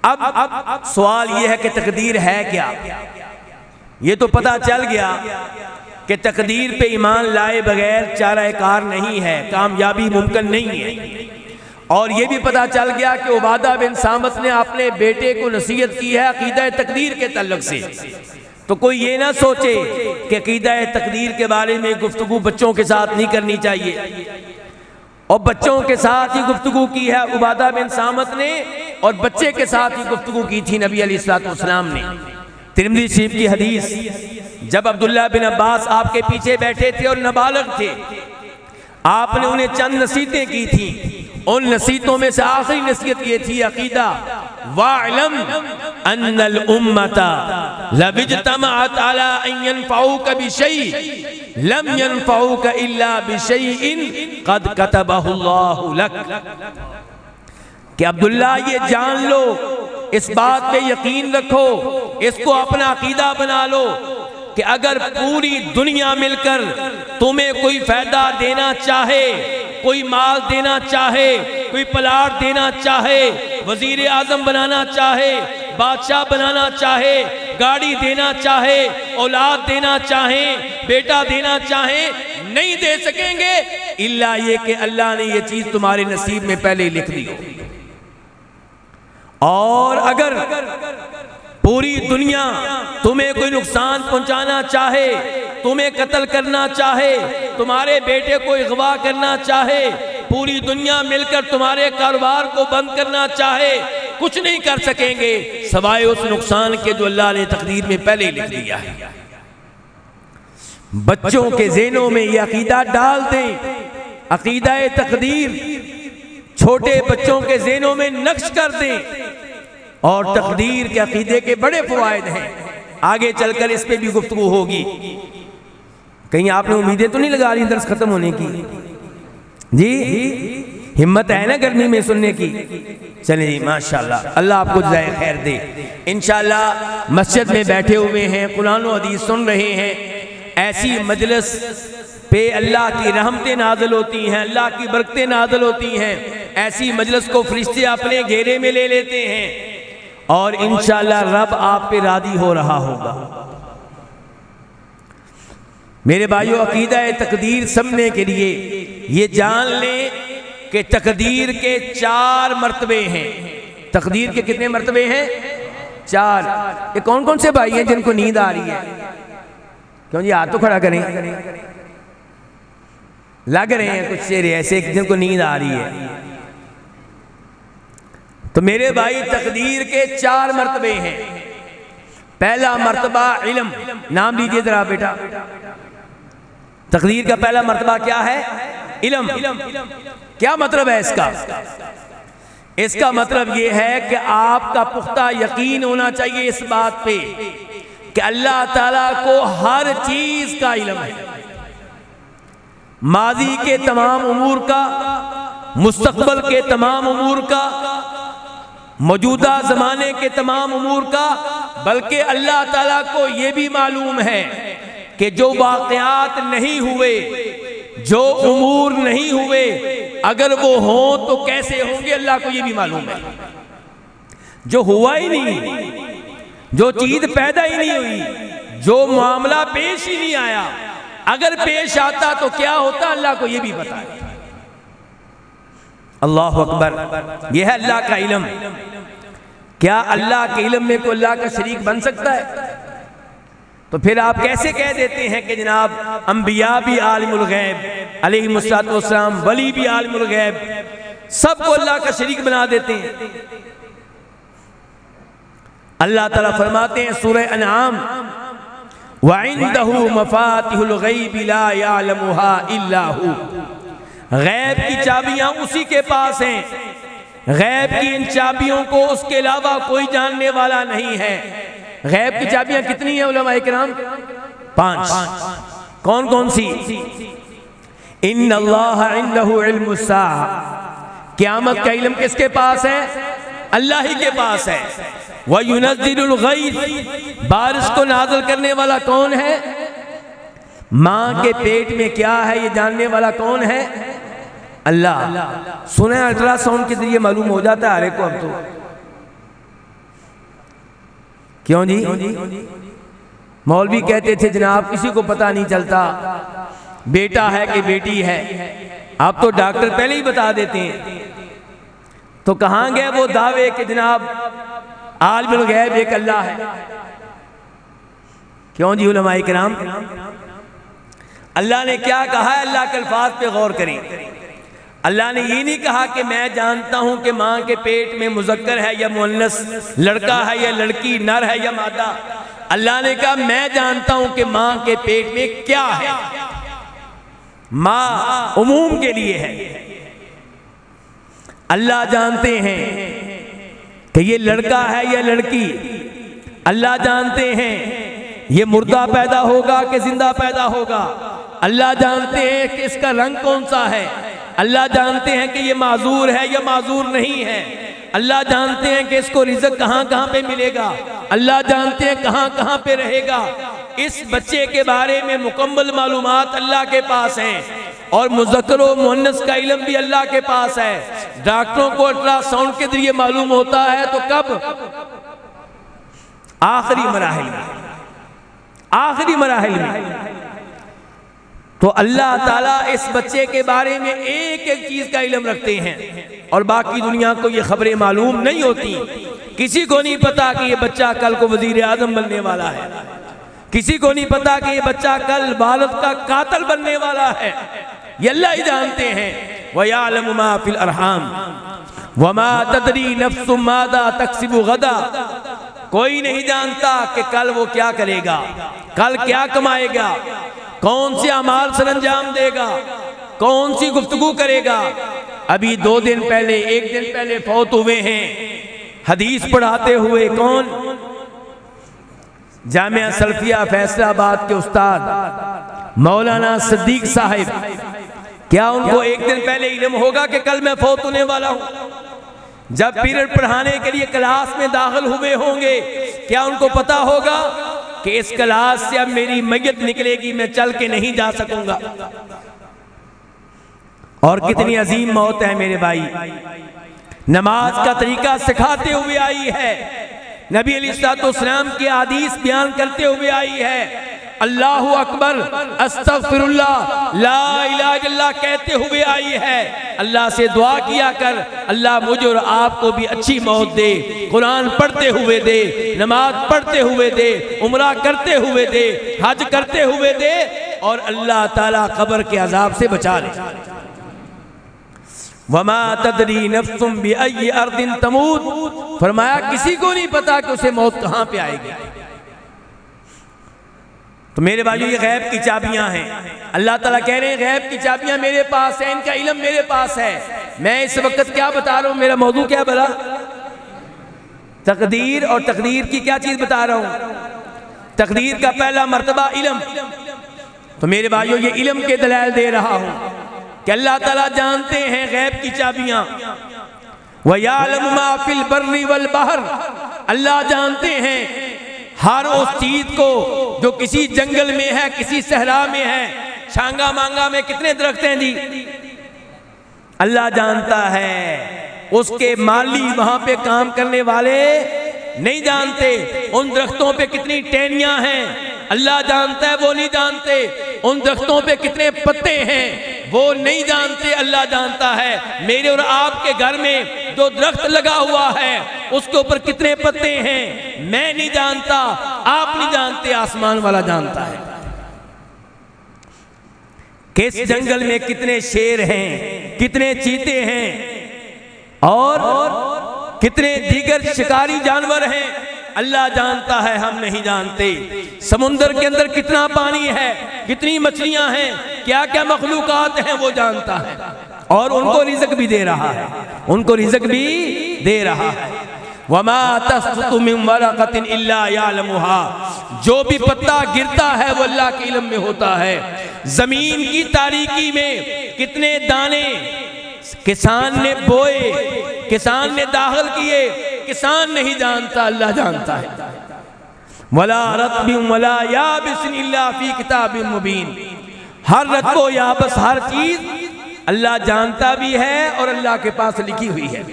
अब सवाल यह है कि तकदीर है क्या? ये तो पता चल गया कि तकदीर पे ईमान लाए बगैर चारा कार नहीं है, कामयाबी मुमकिन नहीं है। और ये भी पता चल गया कि उबादा बिन सामत ने अपने बेटे को नसीहत की है अकीदा तकदीर के तल्लुक से। तो कोई ये ना सोचे कि अकीदा तकदीर के बारे में गुफ्तगू बच्चों के साथ नहीं करनी चाहिए, और बच्चों के साथ ही गुफ्तगू की है उबादा बिन सामत ने, और बच्चे के साथ ही गुफ्तगू की थी नबी अलैहिस्सलाम ने। तिरमिज़ी शरीफ की हदीस, जब अब्दुल्ला बिन अब्बास आपके पीछे बैठे थे और नाबालिग थे, आपने उन्हें चंद नसीहतें की थी। उन नसीहतों में से आखिरी नसीहत ये थी अकीदा, वाअलम अन्नल उम्मता लबिजतमअत अला अन यनफऊक बिशै लम यनफऊक इल्ला बिशैइन क़द कतबहुल्लाहु लक। कि अब्दुल्ला ये जान लो, इस बात पे यकीन रखो, इसको अपना अकीदा बना लो कि अगर पूरी दुनिया मिलकर तुम्हें कोई फायदा देना चाहे, कोई माल देना चाहे, कोई प्लाट देना चाहे, वजीर आजम बनाना चाहे, बादशाह बनाना चाहे, गाड़ी देना चाहे, औलाद देना चाहे, बेटा देना चाहे, नहीं दे सकेंगे इल्ला ये कि अल्लाह ने ये चीज तुम्हारे नसीब में पहले ही लिख दी हो। और अगर पूरी दुनिया तुम्हें कोई नुकसान पहुंचाना चाहे, तुम्हें कत्ल करना चाहे, तुम्हारे बेटे को अगवा करना चाहे, पूरी दुनिया मिलकर तुम्हारे कारोबार को बंद करना चाहे, कुछ नहीं कर सकेंगे सवाए उस नुकसान के जो अल्लाह ने तकदीर में पहले ही लिख दिया है। बच्चों के ज़हनों में यह अकीदा डाल दें, अकीदा तकदीर छोटे बच्चों के ज़हनों में नक्श कर दें, और तकदीर के अकीदे के बड़े फ़वाइद हैं। आगे चलकर इस पे भी गुफ्तगू होगी। कहीं आपने उम्मीदें तो नहीं लगा ली दर्स खत्म होने की? जी हिम्मत है ना गर्मी में सुनने की? चले जी, माशाल्लाह, अल्लाह आपको जज़ाए खैर दे। इंशाल्लाह मस्जिद में बैठे हुए हैं, कुरान और हदीस सुन रहे हैं, ऐसी मजलिस पे अल्लाह की रहमतें नाज़िल होती हैं, अल्लाह की बरकतें नाज़िल होती हैं। ऐसी मजलिस को फरिश्ते अपने घेरे में ले लेते हैं, और इंशाल्लाह रब आप पे राज़ी हो रहा होगा। मेरे भाइयों, अकीदा तकदीर समझने के लिए ये जान लें कि तकदीर के 4 मर्तबे हैं। तकदीर के कितने मर्तबे हैं? 4। ये कौन कौन से भाई हैं जिनको नींद आ रही है? क्यों जी, हाथ तो खड़ा करें। लग रहे हैं कुछ चेहरे ऐसे जिनको नींद आ रही है। तो मेरे भाई, तकदीर के 4 मर्तबे हैं। पहला मर्तबा इल्म, नाम लीजिए जरा बेटा। तकदीर का पहला मर्तबा क्या है? इल्म। क्या मतलब है इसका? इसका मतलब यह है कि आपका पुख्ता यकीन होना चाहिए इस बात पे कि अल्लाह ताला को हर चीज का इल्म है। माजी के तमाम उमूर का, मुस्तकबल के तमाम उमूर का, मौजूदा ज़माने के तमाम उमूर का, बल्कि अल्लाह ताला को ये भी मालूम है कि जो वाक़यात नहीं हुए, जो उमूर नहीं हुए, अगर वो हों तो कैसे होंगे, अल्लाह को ये भी मालूम है। जो हुआ ही नहीं, जो चीज़ पैदा ही नहीं हुई, जो मामला पेश ही नहीं आया, अगर पेश आता तो क्या होता, अल्लाह को ये भी पता है। अल्लाह अकबर, यह है अल्लाह का इल्म। क्या अल्लाह के इल्म में कोई अल्लाह का शरीक बन सकता है? तो फिर आप कैसे कह देते हैं कि जनाब अंबिया भी आलिमुल गैब अलैहिमुस्सलातु वस्सलाम, वली भी आलिमुल गैब, सबको अल्लाह का शरीक बना देते हैं? अल्लाह ताला फरमाते हैं सूरह अनआम, व इंदहु मफातिहुल गैब ला यअलमुहा इल्ला हु। गैब की चाबियां उसी के पास हैं। गैब की इन चाबियों को उसके अलावा कोई जानने वाला नहीं है। गैब की चाबियां कितनी हैं उलमा इकराम? 5। कौन कौन सी? इन्नल्लाह इंदहु इल्मुस्साअ, क़यामत का इल्म किसके पास है? अल्लाह ही के पास है। व युनज़्ज़िलुल गैस, बारिश को नाज़िल करने वाला कौन है? माँ के पेट में क्या है ये जानने वाला कौन है? अल्लाह। सुने, अल्ट्रासाउंड के जरिए मालूम हो जाता है हर एक को अब तो। क्यों जी? मौलवी कहते थे जनाब किसी को पता नहीं चलता बेटा है कि बेटी है, अब तो डॉक्टर पहले ही बता देते हैं। तो कहाँ गए वो दावे कि जनाब आलिमुल गैब एक अल्लाह है? क्यों जी उलमाए किराम, अल्लाह ने क्या कहा है? अल्लाह के अल्फाज पे गौर करें। अल्लाह ने ये नहीं कहा कि मैं जानता हूं कि माँ के पेट में मुज़क्कर है या मुअन्नस, लड़का है या लड़की, नर है या मादा। अल्लाह ने कहा मैं जानता हूं कि माँ के पेट में क्या है। माँ उमूम के लिए है। अल्लाह जानते हैं कि ये लड़का है या लड़की। अल्लाह जानते हैं ये मुर्दा पैदा होगा कि जिंदा पैदा होगा। अल्लाह जानते हैं कि इसका रंग कौन सा है। अल्लाह जानते हैं कि ये माजूर है या माजूर नहीं है। अल्लाह जानते हैं कि इसको रिज़्क़ कहाँ कहाँ पे मिलेगा। अल्लाह जानते हैं कहाँ कहाँ पे रहेगा। इस बच्चे के बारे में मुकम्मल मालूमात अल्लाह के पास हैं और मुज़क्कर व मुअन्नस का इल्म भी अल्लाह के पास है। डॉक्टरों को अल्ट्रासाउंड के जरिए मालूम होता है तो कब? आखिरी मराहिल में, आखिरी मराहिल में। तो अल्लाह ताला इस बच्चे के बारे में एक एक चीज का इल्म रखते हैं और बाकी दुनिया को ये खबरें मालूम नहीं होती। किसी को नहीं पता कि ये बच्चा कल को वजीर आजम बनने वाला है। किसी को नहीं पता कि ये बच्चा कल भारत का कातिल बनने वाला है। ये अल्लाह ही जानते हैं। व यअलमु मा फिल अरहाम व मा तदरी नफ्सुम मादा तक्सिबु गदा। कोई नहीं जानता कि कल वो क्या करेगा, कल क्या कमाएगा, कौन से अमाल सरंजाम देगा, कौन सी गुफ्तगू करेगा। अभी 2 दिन पहले, 1 दिन पहले फौत हुए हैं हदीस पढ़ाते हुए। कौन? जामिया सल्फिया फैसलाबाद के उस्ताद मौलाना सिद्दीक साहिब। क्या उनको 1 दिन पहले इल्म होगा कि कल मैं फौत होने वाला हूं? जब पीरियड पढ़ाने के लिए क्लास में दाखिल हुए होंगे, क्या उनको पता होगा कि इस क्लास से अब मेरी मैयत निकलेगी, मैं चल के नहीं जा सकूंगा? और कितनी अजीम मौत है मेरे भाई। नमाज का तरीका सिखाते हुए आई है, नबी अलैहिस्सलाम की हदीस बयान करते हुए आई है। अल्लाहु अकबर, अस्तगफिरुल्लाह, ला इलाहा इल्लल्लाह कहते हुए आई है। अल्लाह से दुआ किया कर, अल्लाह मुझे और आपको भी अच्छी मौत दे, कुरान पढ़ते हुए दे, नमाज पढ़ते हुए दे, उम्रा करते हुए दे, हज करते हुए दे और अल्लाह ताला कब्र के अजाब से बचा ले। वमा तदरी नफ्सुम बिअय्यि अर्दिन तमूत। फरमाया किसी को नहीं पता कि उसे मौत कहां पे आएगी। तो मेरे भाइयों ये गैब की चाबियां हैं। अल्लाह ताला कह रहे हैं गैब की चाबियां मेरे पास है, इनका इल्म मेरे पास है। मैं इस वक्त क्या बता रहा हूं, मेरा मौजू क्या भला? तकदीर। और तकदीर की क्या चीज बता रहा हूं? तकदीर का पहला मर्तबा इल्म। तो मेरे भाइयों ये इल्म के दलाइल दे रहा हूं कि अल्लाह ताला जानते हैं गैब की चाबियां। व यअलमु मा फिल बर्रि वल बहर। अल्लाह जानते हैं हर उस चीज को जो किसी जंगल में है, किसी सहरा में है। छांगा मांगा में कितने दरख्त हैं जी? अल्लाह जानता है। उसके माली वहां पे काम करने वाले नहीं जानते। उन दरख्तों पे कितनी टहनियां हैं अल्लाह जानता है, वो नहीं जानते। उन दरख्तों पे कितने पत्ते हैं वो नहीं जानते, अल्लाह जानता है। मेरे और आपके घर में जो दरख्त लगा हुआ है उसके ऊपर कितने पत्ते हैं मैं नहीं जानता, आप नहीं जानते, आसमान वाला जानता है। किस जंगल में कितने शेर हैं, कितने चीते हैं और कितने दीगर शिकारी जानवर हैं अल्लाह जानता है, हम नहीं जानते। समुंदर के अंदर कितना पानी है, कितनी मछलियां हैं, क्या क्या मखलूकात हैं वो जानता है और उनको रिज़्क भी दे रहा है, उनको रिज़्क भी दे रहा है। वमा तस्क़ुतु मिन वरक़तिन इल्ला यअलमुहा। जो भी पत्ता गिरता है वो अल्लाह के इल्म में होता है। जमीन की तारीकी में कितने दाने किसान ने बोए, किसान ने दाखिल किए, किसान नहीं जानता, अल्लाह जानता है। वला रत्बिन वला याबिसिन इल्ला फी किताबिन मुबीन। हर रत्बो याबस हर चीज अल्लाह जानता भी है और अल्लाह के पास लिखी हुई है।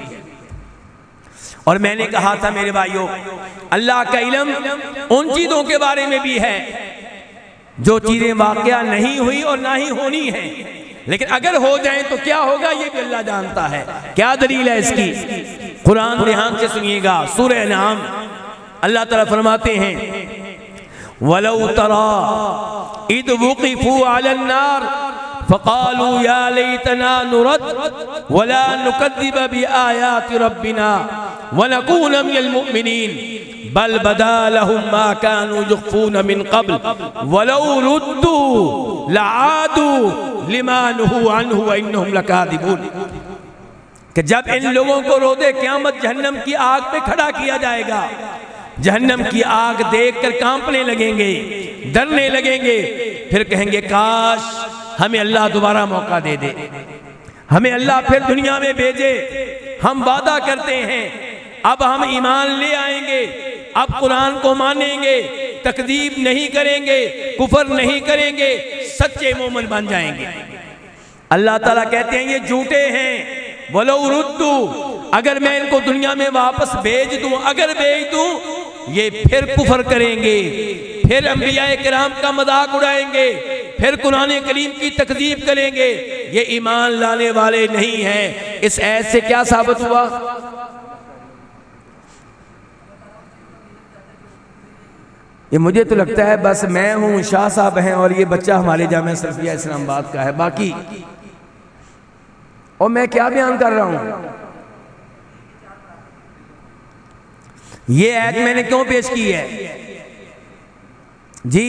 और मैंने कहा था मेरे भाइयों, अल्लाह का इल्म उन चीजों के बारे में भी है जो चीजें वाकया नहीं हुई और ना ही होनी है। लेकिन अगर हो जाएं तो क्या होगा ये भी अल्लाह जानता है। क्या दलील है इसकी? कुरान ध्यान से सुनिएगा, सूरह नाम अल्लाह ताला फरमाते हैं वलौ तरा इद वुक़िफ़ू अलन नार फ़क़ालू या लैतना नुरद वला नुकद्दिब बिआयाति रब्बिना वनकून मिनल मुमिनीन बल बदा लहुम मा कानू युख़्फ़ून मिन क़ब्ल वलौ रुद्दू लआदू लिमा नुहू अन्हु व इन्नहुम लकादिबून। कि जब इन लोगों को रोज़े क़यामत जहन्नम की आग पे खड़ा किया जाएगा, जहन्नम की आग देखकर कांपने लगेंगे, डरने लगेंगे, फिर कहेंगे काश हमें अल्लाह दोबारा मौका दे दे, हमें अल्लाह फिर दुनिया में भेजे। हम वादा करते हैं अब हम ईमान ले आएंगे, अब कुरान को मानेंगे, तकदीब नहीं करेंगे, कुफर नहीं करेंगे, सच्चे मोमिन बन जाएंगे। अल्लाह ताला कहते हैं ये झूठे हैं। वलो रुद्दू, अगर मैं इनको दुनिया में वापस भेज दूं, अगर भेज दूं, ये फिर कुफर करेंगे, फिर अंबिया किराम का मजाक उड़ाएंगे, फिर कुरान करीम की तकदीब करेंगे। ये ईमान लाने वाले नहीं हैं। इस ऐत से क्या साबित हुआ? ये मुझे तो लगता है बस मैं हूं, शाह साहब हैं और ये बच्चा हमारे जामिया सल्फिया इस्लामाबाद का है, बाकी और मैं क्या बयान कर रहा हूं। ये ऐत मैंने क्यों पेश की है जी?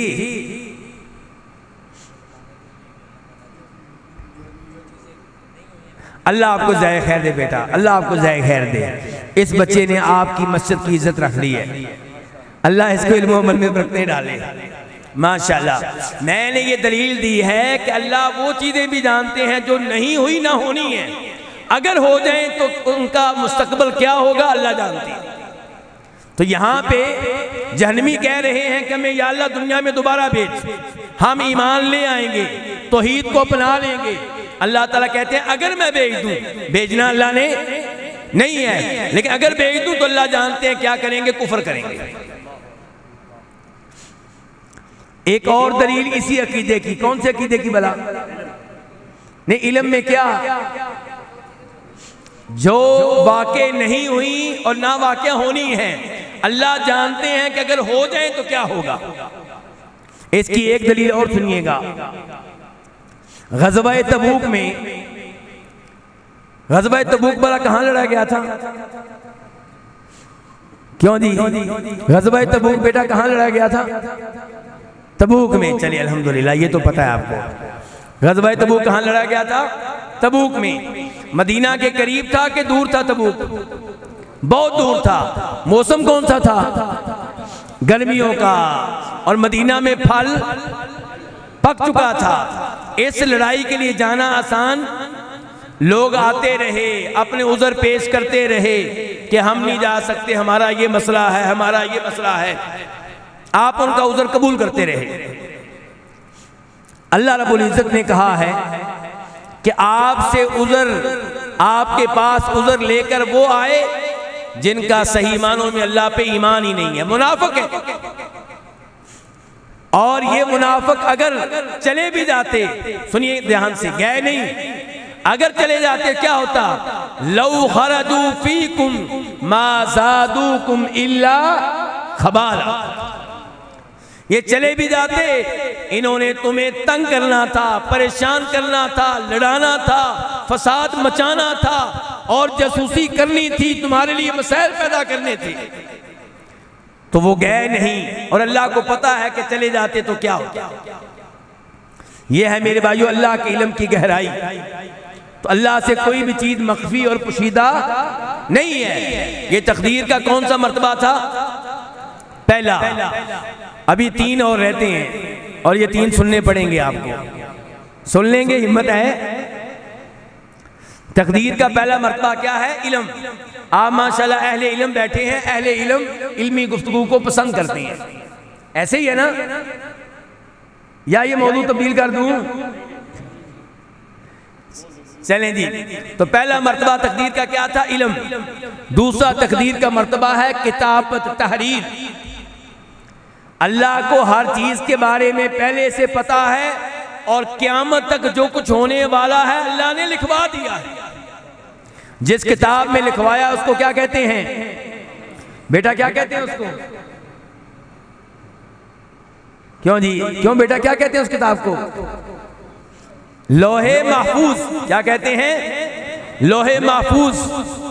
अल्लाह आपको ज़ाय खैर दे बेटा, अल्लाह आपको ज़ाय खैर दे। इस बच्चे ने आपकी मस्जिद की इज्जत रख ली है, अल्लाह इसको इल्म अमल में बरकतें डाले माशाल्लाह। मैंने ये दलील दी है कि अल्लाह वो चीज़ें भी जानते हैं जो नहीं हुई ना होनी है, अगर हो जाए तो उनका मुस्तकबल क्या होगा अल्लाह जानते हैं। तो यहाँ पे जहन्नमी कह रहे हैं कि हमें या अल्लाह दुनिया में दोबारा भेज, हम ईमान ले आएंगे, तौहीद को अपना लेंगे। अल्लाह ताला कहते हैं अगर मैं भेज दूं, भेजना अल्लाह ने नहीं है, लेकिन अगर भेज दूं तो अल्लाह जानते हैं क्या करेंगे, कुफर करेंगे। एक और दलील इसी अकीदे की, कौन से अकीदे की भला? नहीं, इल्म में क्या जो वाक़े नहीं हुई और ना वाक़या होनी है, अल्लाह जानते हैं कि अगर हो जाए तो क्या होगा। इसकी एक दलील और सुनिएगा। ग़ज़वा तबूक में, ग़ज़वा तबूक वाला कहाँ लड़ा गया था? क्यों जी? ग़ज़वा तबूक बेटा कहाँ लड़ा गया था? तबूक में। चलिए अल्हम्दुलिल्लाह, ये तो पता है आपको। ग़ज़वा तबूक कहाँ लड़ा गया था? तबूक में। मदीना के करीब था कि दूर था तबूक? बहुत दूर था। मौसम कौन सा था? गर्मियों का, और मदीना में फल पक चुका था। इस लड़ाई के लिए जाना आसान, लोग आते रहे, अपने उज़र पेश करते रहे कि हम नहीं जा सकते, हमारा ये मसला है, हमारा ये मसला है। आप उनका उज़र कबूल करते रहे। अल्लाह रब्बुल इज़्ज़त ने कहा है कि आपसे उज़र, आपके पास उज़र लेकर वो आए जिनका सही मानों में अल्लाह पे ईमान ही नहीं है, मुनाफिक है। और ये मुनाफिक अगर चले भी जाते, सुनिए ध्यान से, गए नहीं, अगर चले जाते क्या होता? लौ खरजू फीकुम मा ज़ादूकुम इल्ला खबाला। ये चले भी जाते, इन्होंने तुम्हें तंग करना था, परेशान करना था, लड़ाना था, फसाद मचाना था और जासूसी करनी थी, तुम्हारे लिए मसाइल पैदा करने थे। तो वो गए नहीं, और अल्लाह को पता है कि चले जाते तो क्या होता। ये है मेरे भाइयों अल्लाह के इल्म की गहराई। तो अल्लाह से कोई भी चीज मख्फी और पोशीदा नहीं है। ये तकदीर का कौन सा मर्तबा था? पहला। अभी 3 और रहते हैं और ये 3 सुनने पड़ेंगे आपको। सुन लेंगे, हिम्मत है? तकदीर का पहला मर्तबा क्या है? इल्म। आप माशाल्लाह अहले इल्म बैठे हैं, अहले इल्म इल्मी गुफ्तगू को पसंद करते हैं, ऐसे ही है ना? या ये मौजूद तब्दील कर दूं? चलें जी। तो पहला मर्तबा तकदीर का क्या था? इल्म। दूसरा तकदीर का मर्तबा है किताबत, तहरीर। अल्लाह को हर चीज के बारे में पहले से पता है और क़यामत तक जो कुछ होने वाला है अल्लाह ने लिखवा दिया है। जिस किताब में लिखवाया उसको क्या कहते हैं बेटा, क्या कहते हैं उसको? क्यों जी, क्यों बेटा, क्या कहते हैं उस किताब को? लोहे महफूज। क्या कहते हैं? लोहे महफूज।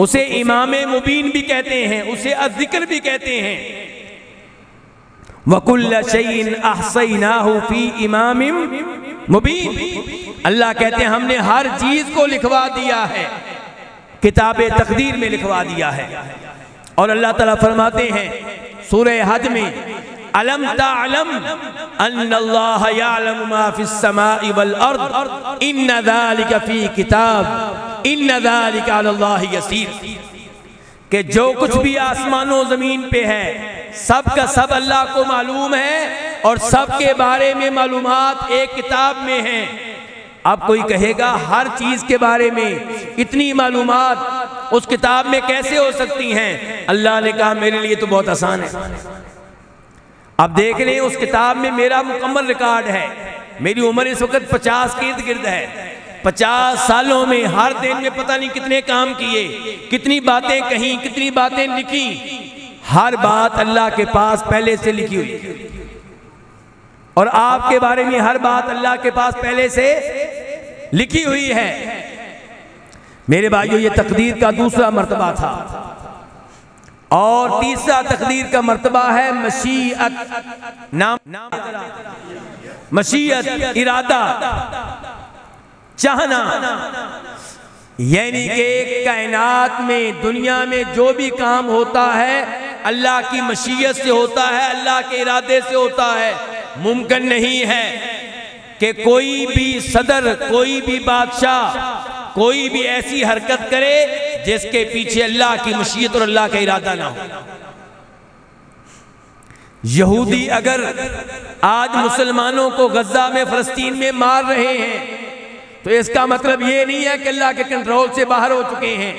उसे इमाम मुबीन भी कहते हैं, उसे अज़्ज़िक्र भी कहते हैं। वकुल्ल शैइन अहसैनाहु फी इमामिम मुबीन। अल्लाह कहते हैं हमने हर चीज को लिखवा दिया है, किताबे तकदीर में लिखवा दिया है। और अल्लाह ताला फरमाते हैं सूरह हज में, अलम ताअलम अन्नल्लाह यअलमु मा फिस समाई वल अर्द इन्न ज़ालिका फी किताब इन्न ज़ालिका अलल्लाहि यसीर। कि जो कुछ भी आसमानों जमीन पे है सब का सब अल्लाह को मालूम है और सब के बारे में मालूमात एक किताब में है। अब कोई कहेगा हर चीज के बारे में इतनी मालूमात उस किताब में कैसे हो सकती हैं? अल्लाह ने कहा मेरे लिए तो बहुत आसान है। अब देख लें उस किताब में मेरा मुकम्मल रिकॉर्ड है। मेरी उम्र इस वक्त 50 के इर्द गिर्द है। 50 सालों में हर दिन में पता नहीं कितने काम किए, कितनी बातें कहीं, कितनी बातें लिखी। हर बात अल्लाह के पास पहले से लिखी हुई और आपके बारे में हर बात अल्लाह के पास पहले से लिखी हुई है। मेरे भाइयों, ये तकदीर का दूसरा मर्तबा था। और तीसरा तकदीर का मर्तबा है मशीअत। नाम मशीअत, इरादा, चाहना। यानी कि कायनात में, दुनिया में जो भी काम होता है अल्लाह की मशीयत से होता है, अल्लाह के इरादे से होता है। मुमकिन नहीं है कि कोई भी सदर, कोई भी बादशाह, कोई भी ऐसी हरकत करे जिसके पीछे अल्लाह की मशीयत और अल्लाह का इरादा ना हो। यहूदी अगर आज मुसलमानों को गजा में, फलस्तीन में मार रहे हैं तो इसका मतलब ये नहीं है कि अल्लाह के कंट्रोल से बाहर हो चुके हैं।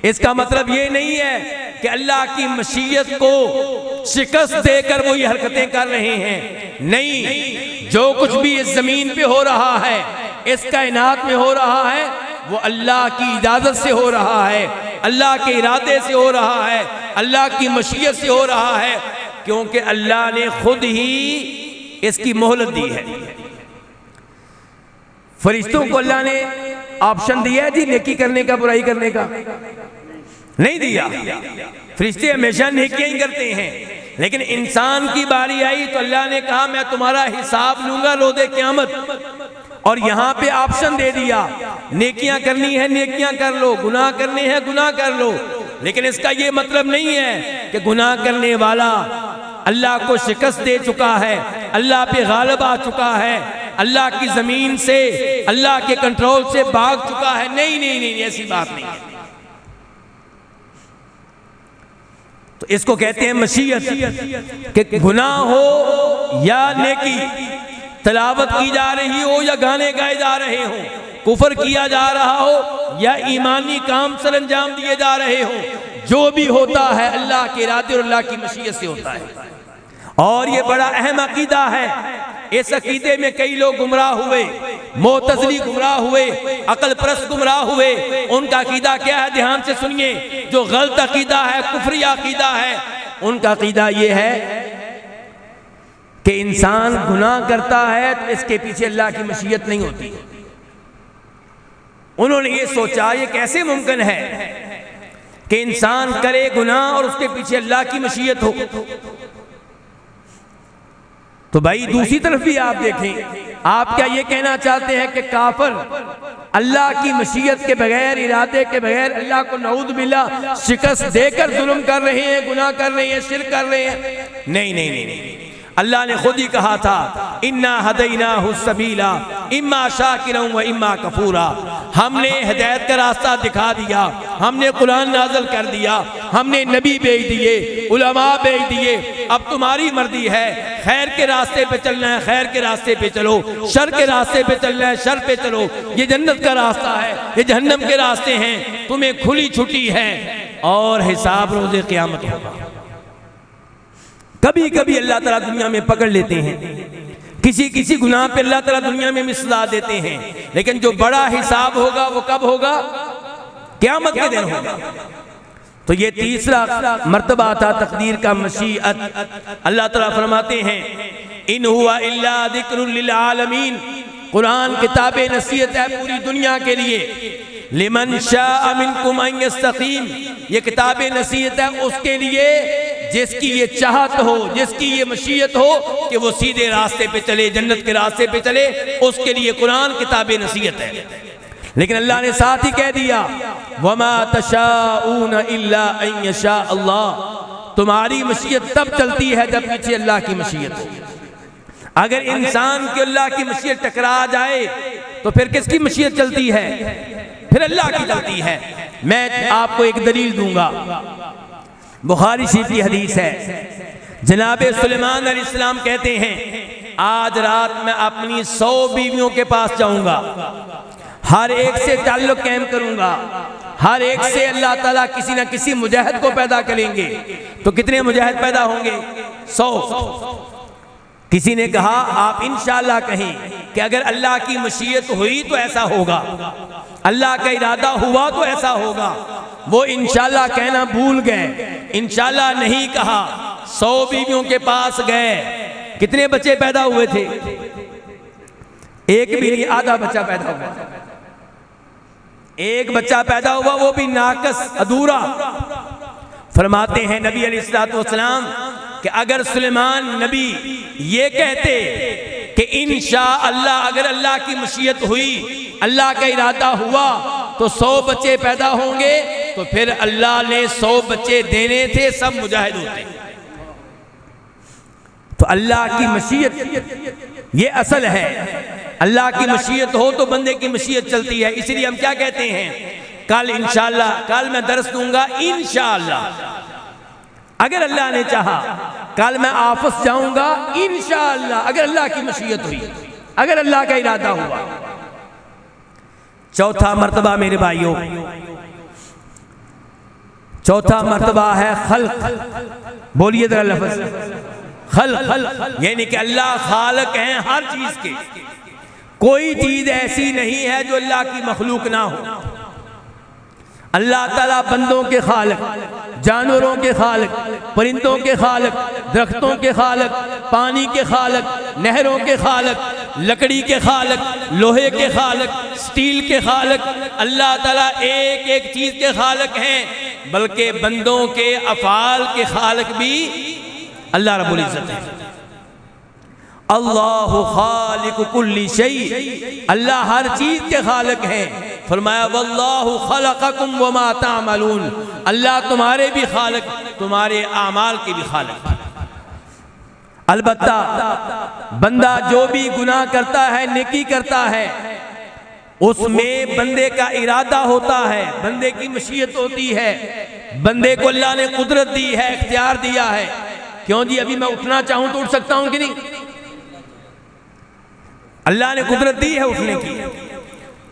इसका मतलब ये नहीं है कि अल्लाह की मशीयत को शिकस्त देकर वो ये हरकतें कर रहे हैं। नहीं, जो कुछ भी इस जमीन पे हो रहा है, इस कायनात में हो रहा है, वो अल्लाह की इजाजत से हो रहा है, अल्लाह के इरादे से हो रहा है, अल्लाह की मशीयत से हो रहा है, क्योंकि अल्लाह ने खुद ही इसकी मोहलत दी है। फरिश्तों को अल्लाह ने ऑप्शन दिया है जी नेकी करने का, बुराई करने का? नहीं दिया। फरिश्ते हमेशा नेकियां ही करते हैं। लेकिन इंसान की बारी आई तो अल्लाह ने कहा मैं तुम्हारा हिसाब लूंगा रोज़े क़यामत। और यहाँ पे ऑप्शन दे दिया, नेकियां करनी है नेकियां कर लो, गुनाह करने हैं गुनाह कर लो। लेकिन इसका ये मतलब नहीं है कि गुनाह करने वाला अल्लाह को शिकस्त दे चुका है, अल्लाह पे गालिब आ चुका है, अल्लाह की जमीन से, अल्लाह के कंट्रोल से भाग चुका है। नहीं नहीं नहीं, ऐसी बात नहीं है। तो इसको कहते हैं मशीयत। कि गुनाह हो या नेकी, तिलावत की जा रही हो या गाने गाए जा रहे हो, कुफर किया जा रहा हो या ईमानी काम सर अंजाम दिए जा रहे हो, जो भी होता है अल्लाह के इरादे और अल्लाह की मशीयत से होता है। और ये बड़ा अहम अकीदा है। इस अकीदे में कई लोग गुमराह हुए, मोतज़िली गुमराह हुए, अकल परस्त गुमराह हुए। उनका अकीदा क्या है? ध्यान से सुनिए। जो गलत अकीदा है, कुफरी अकीदा है, उनका अकीदा ये है कि इंसान गुनाह करता है तो इसके पीछे अल्लाह की मशीयत नहीं होती। उन्होंने ये सोचा ये कैसे मुमकिन है कि इंसान करे गुनाह और उसके पीछे अल्लाह की मशीयत हो। तो भाई दूसरी तरफ भी आप देखें, आप क्या ये कहना चाहते हैं कि काफिर अल्लाह की मशीयत के बगैर, इरादे के बगैर अल्लाह को नऊद बिल्लाह शिकस्त देकर जुल्म कर रहे हैं, गुनाह कर रहे हैं, शिर्क कर रहे हैं? नहीं नहीं नहीं, नहीं। अल्लाह ने खुद ही कहा था इन्ना हदैनाहु सबीला इम्मा शाकिरन व इम्मा कफूरा। हमने हिदायत का रास्ता दिखा दिया, हमने कुरान नाज़िल कर दिया, हमने नबी भेज दिए, उलमा भेज दिए। अब तुम्हारी मर्जी है, खैर के रास्ते पे चलना है खैर के रास्ते पे चलो, शर के रास्ते पे चलना है शर पे चलो। ये जन्नत का रास्ता है, ये जहन्नम के रास्ते हैं, तुम्हें खुली छुट्टी है और हिसाब रोज़े क़यामत होगा। कभी कभी अल्लाह ताला दुनिया में पकड़ लेते हैं, किसी किसी गुनाह पे अल्लाह ताला दुनिया में भी सजा देते हैं, लेकिन जो बड़ा हिसाब होगा वो कब होगा? क़यामत के दिन होगा। तो ये तीसरा मर्तबा था तकदीर का, मशीअत। अल्लाह ताला फरमाते हैं इन हुआ इल्ला ज़िक्रुल लिल आलमीन, कुरान किताब नसीहत है पूरी दुनिया के लिए। लिमन शाअ मिनकुम अन यस्तकीम, ये किताब नसीहत है उसके लिए जिसकी ये चाहत हो, जिसकी ये मशीयत हो कि वो सीधे रास्ते पे चले, जन्नत के रास्ते पे चले, उसके लिए कुरान किताब नसीहत है। लेकिन अल्लाह ने साथ ही कह दिया वमा तशाऊन इल्ला अन यशा अल्लाह, तुम्हारी मशीयत तब चलती है जब पीछे अल्लाह की मशीयत हो। अगर इंसान की अल्लाह की मशीयत टकरा जाए तो फिर किसकी मशीयत चलती है? फिर अल्लाह की चलती है। मैं आपको एक दलील दूंगा, बुखारी शरीफ की हदीस है। जनाब सुलेमान अलैहिस्सलाम कहते हैं आज रात मैं अपनी 100 बीवियों के पास जाऊंगा, हर एक से ताल्लुक कायम करूंगा, हर एक से अल्लाह ताला किसी ना किसी मुजाहिद को पैदा करेंगे। तो कितने मुजाहिद पैदा होंगे? 100। किसी ने कहा आप इंशाअल्लाह कहें कि अगर अल्लाह की मशीयत हुई तो ऐसा होगा, अल्लाह का इरादा हुआ तो ऐसा होगा। वो इंशाअल्लाह कहना भूल गए, इंशाअल्लाह नहीं कहा। 100 बीवियों के पास गए, कितने बच्चे पैदा हुए थे? एक भी नहीं, आधा बच्चा पैदा हुआ। एक बच्चा पैदा हुआ, वो भी नाकस, अधूरा। फरमाते हैं नबी अलैहिस्सलाम कि अगर सुलेमान नबी ये कहते कि इंशाअल्लाह अगर अल्लाह की मशीयत हुई, अल्लाह का इरादा हुआ तो 100 बच्चे पैदा होंगे, तो फिर अल्लाह ने 100 बच्चे देने थे, सब मुजाहिद होते। तो अल्लाह की मशीयत ये असल है। अल्लाह की मशीयत हो तो बंदे की मशीयत चलती है। इसलिए हम क्या कहते हैं, कल इंशाअल्लाह, कल मैं दर्स दूंगा इंशाअल्लाह, अगर अल्लाह ने चाहा कल मैं ऑफिस जाऊंगा इंशाअल्लाह, अगर अल्लाह की मशीयत हुई, अगर अल्लाह का इरादा हुआ। चौथा मर्तबा मेरे भाइयों, चौथा मर्तबा है खल्क। बोलिए जरा लफ्ज़ खल्क, यानी कि अल्लाह खालिक हैं हर चीज के। कोई चीज ऐसी नहीं है जो अल्लाह की मखलूक ना हो। अल्लाह ताला बंदों के खालिक, जानवरों के खालिक, परिंदों के खालिक, दरख्तों के खालिक, पानी के खालिक, नहरों के खालिक, लकड़ी के खालिक, लोहे के खालिक, स्टील के खालिक। अल्लाह ताला एक एक चीज के खालिक हैं, बल्कि बंदों के अफ़ाल के खालिक भी अल्लाह रब्बुल इज़्ज़त है। अल्लाहु खालिकु कुल्ली शै, अल्लाह हर चीज के खालिक हैं। फरमाया वल्लाहु खलक़कुम वमा तामलून, अल्लाह तुम्हारे भी खालिक, तुम्हारे आमाल के भी खालिक। अलबत्ता बंदा जो भी गुनाह करता है, नेकी करता है, उसमें बंदे का इरादा होता है, बंदे की मशीयत होती है। बंदे को अल्लाह ने कुदरत दी है, इख्तियार दिया है। क्यों जी, अभी मैं उठना चाहूं तो उठ सकता हूं कि नहीं? अल्लाह ने कुदरत दी है उठने की।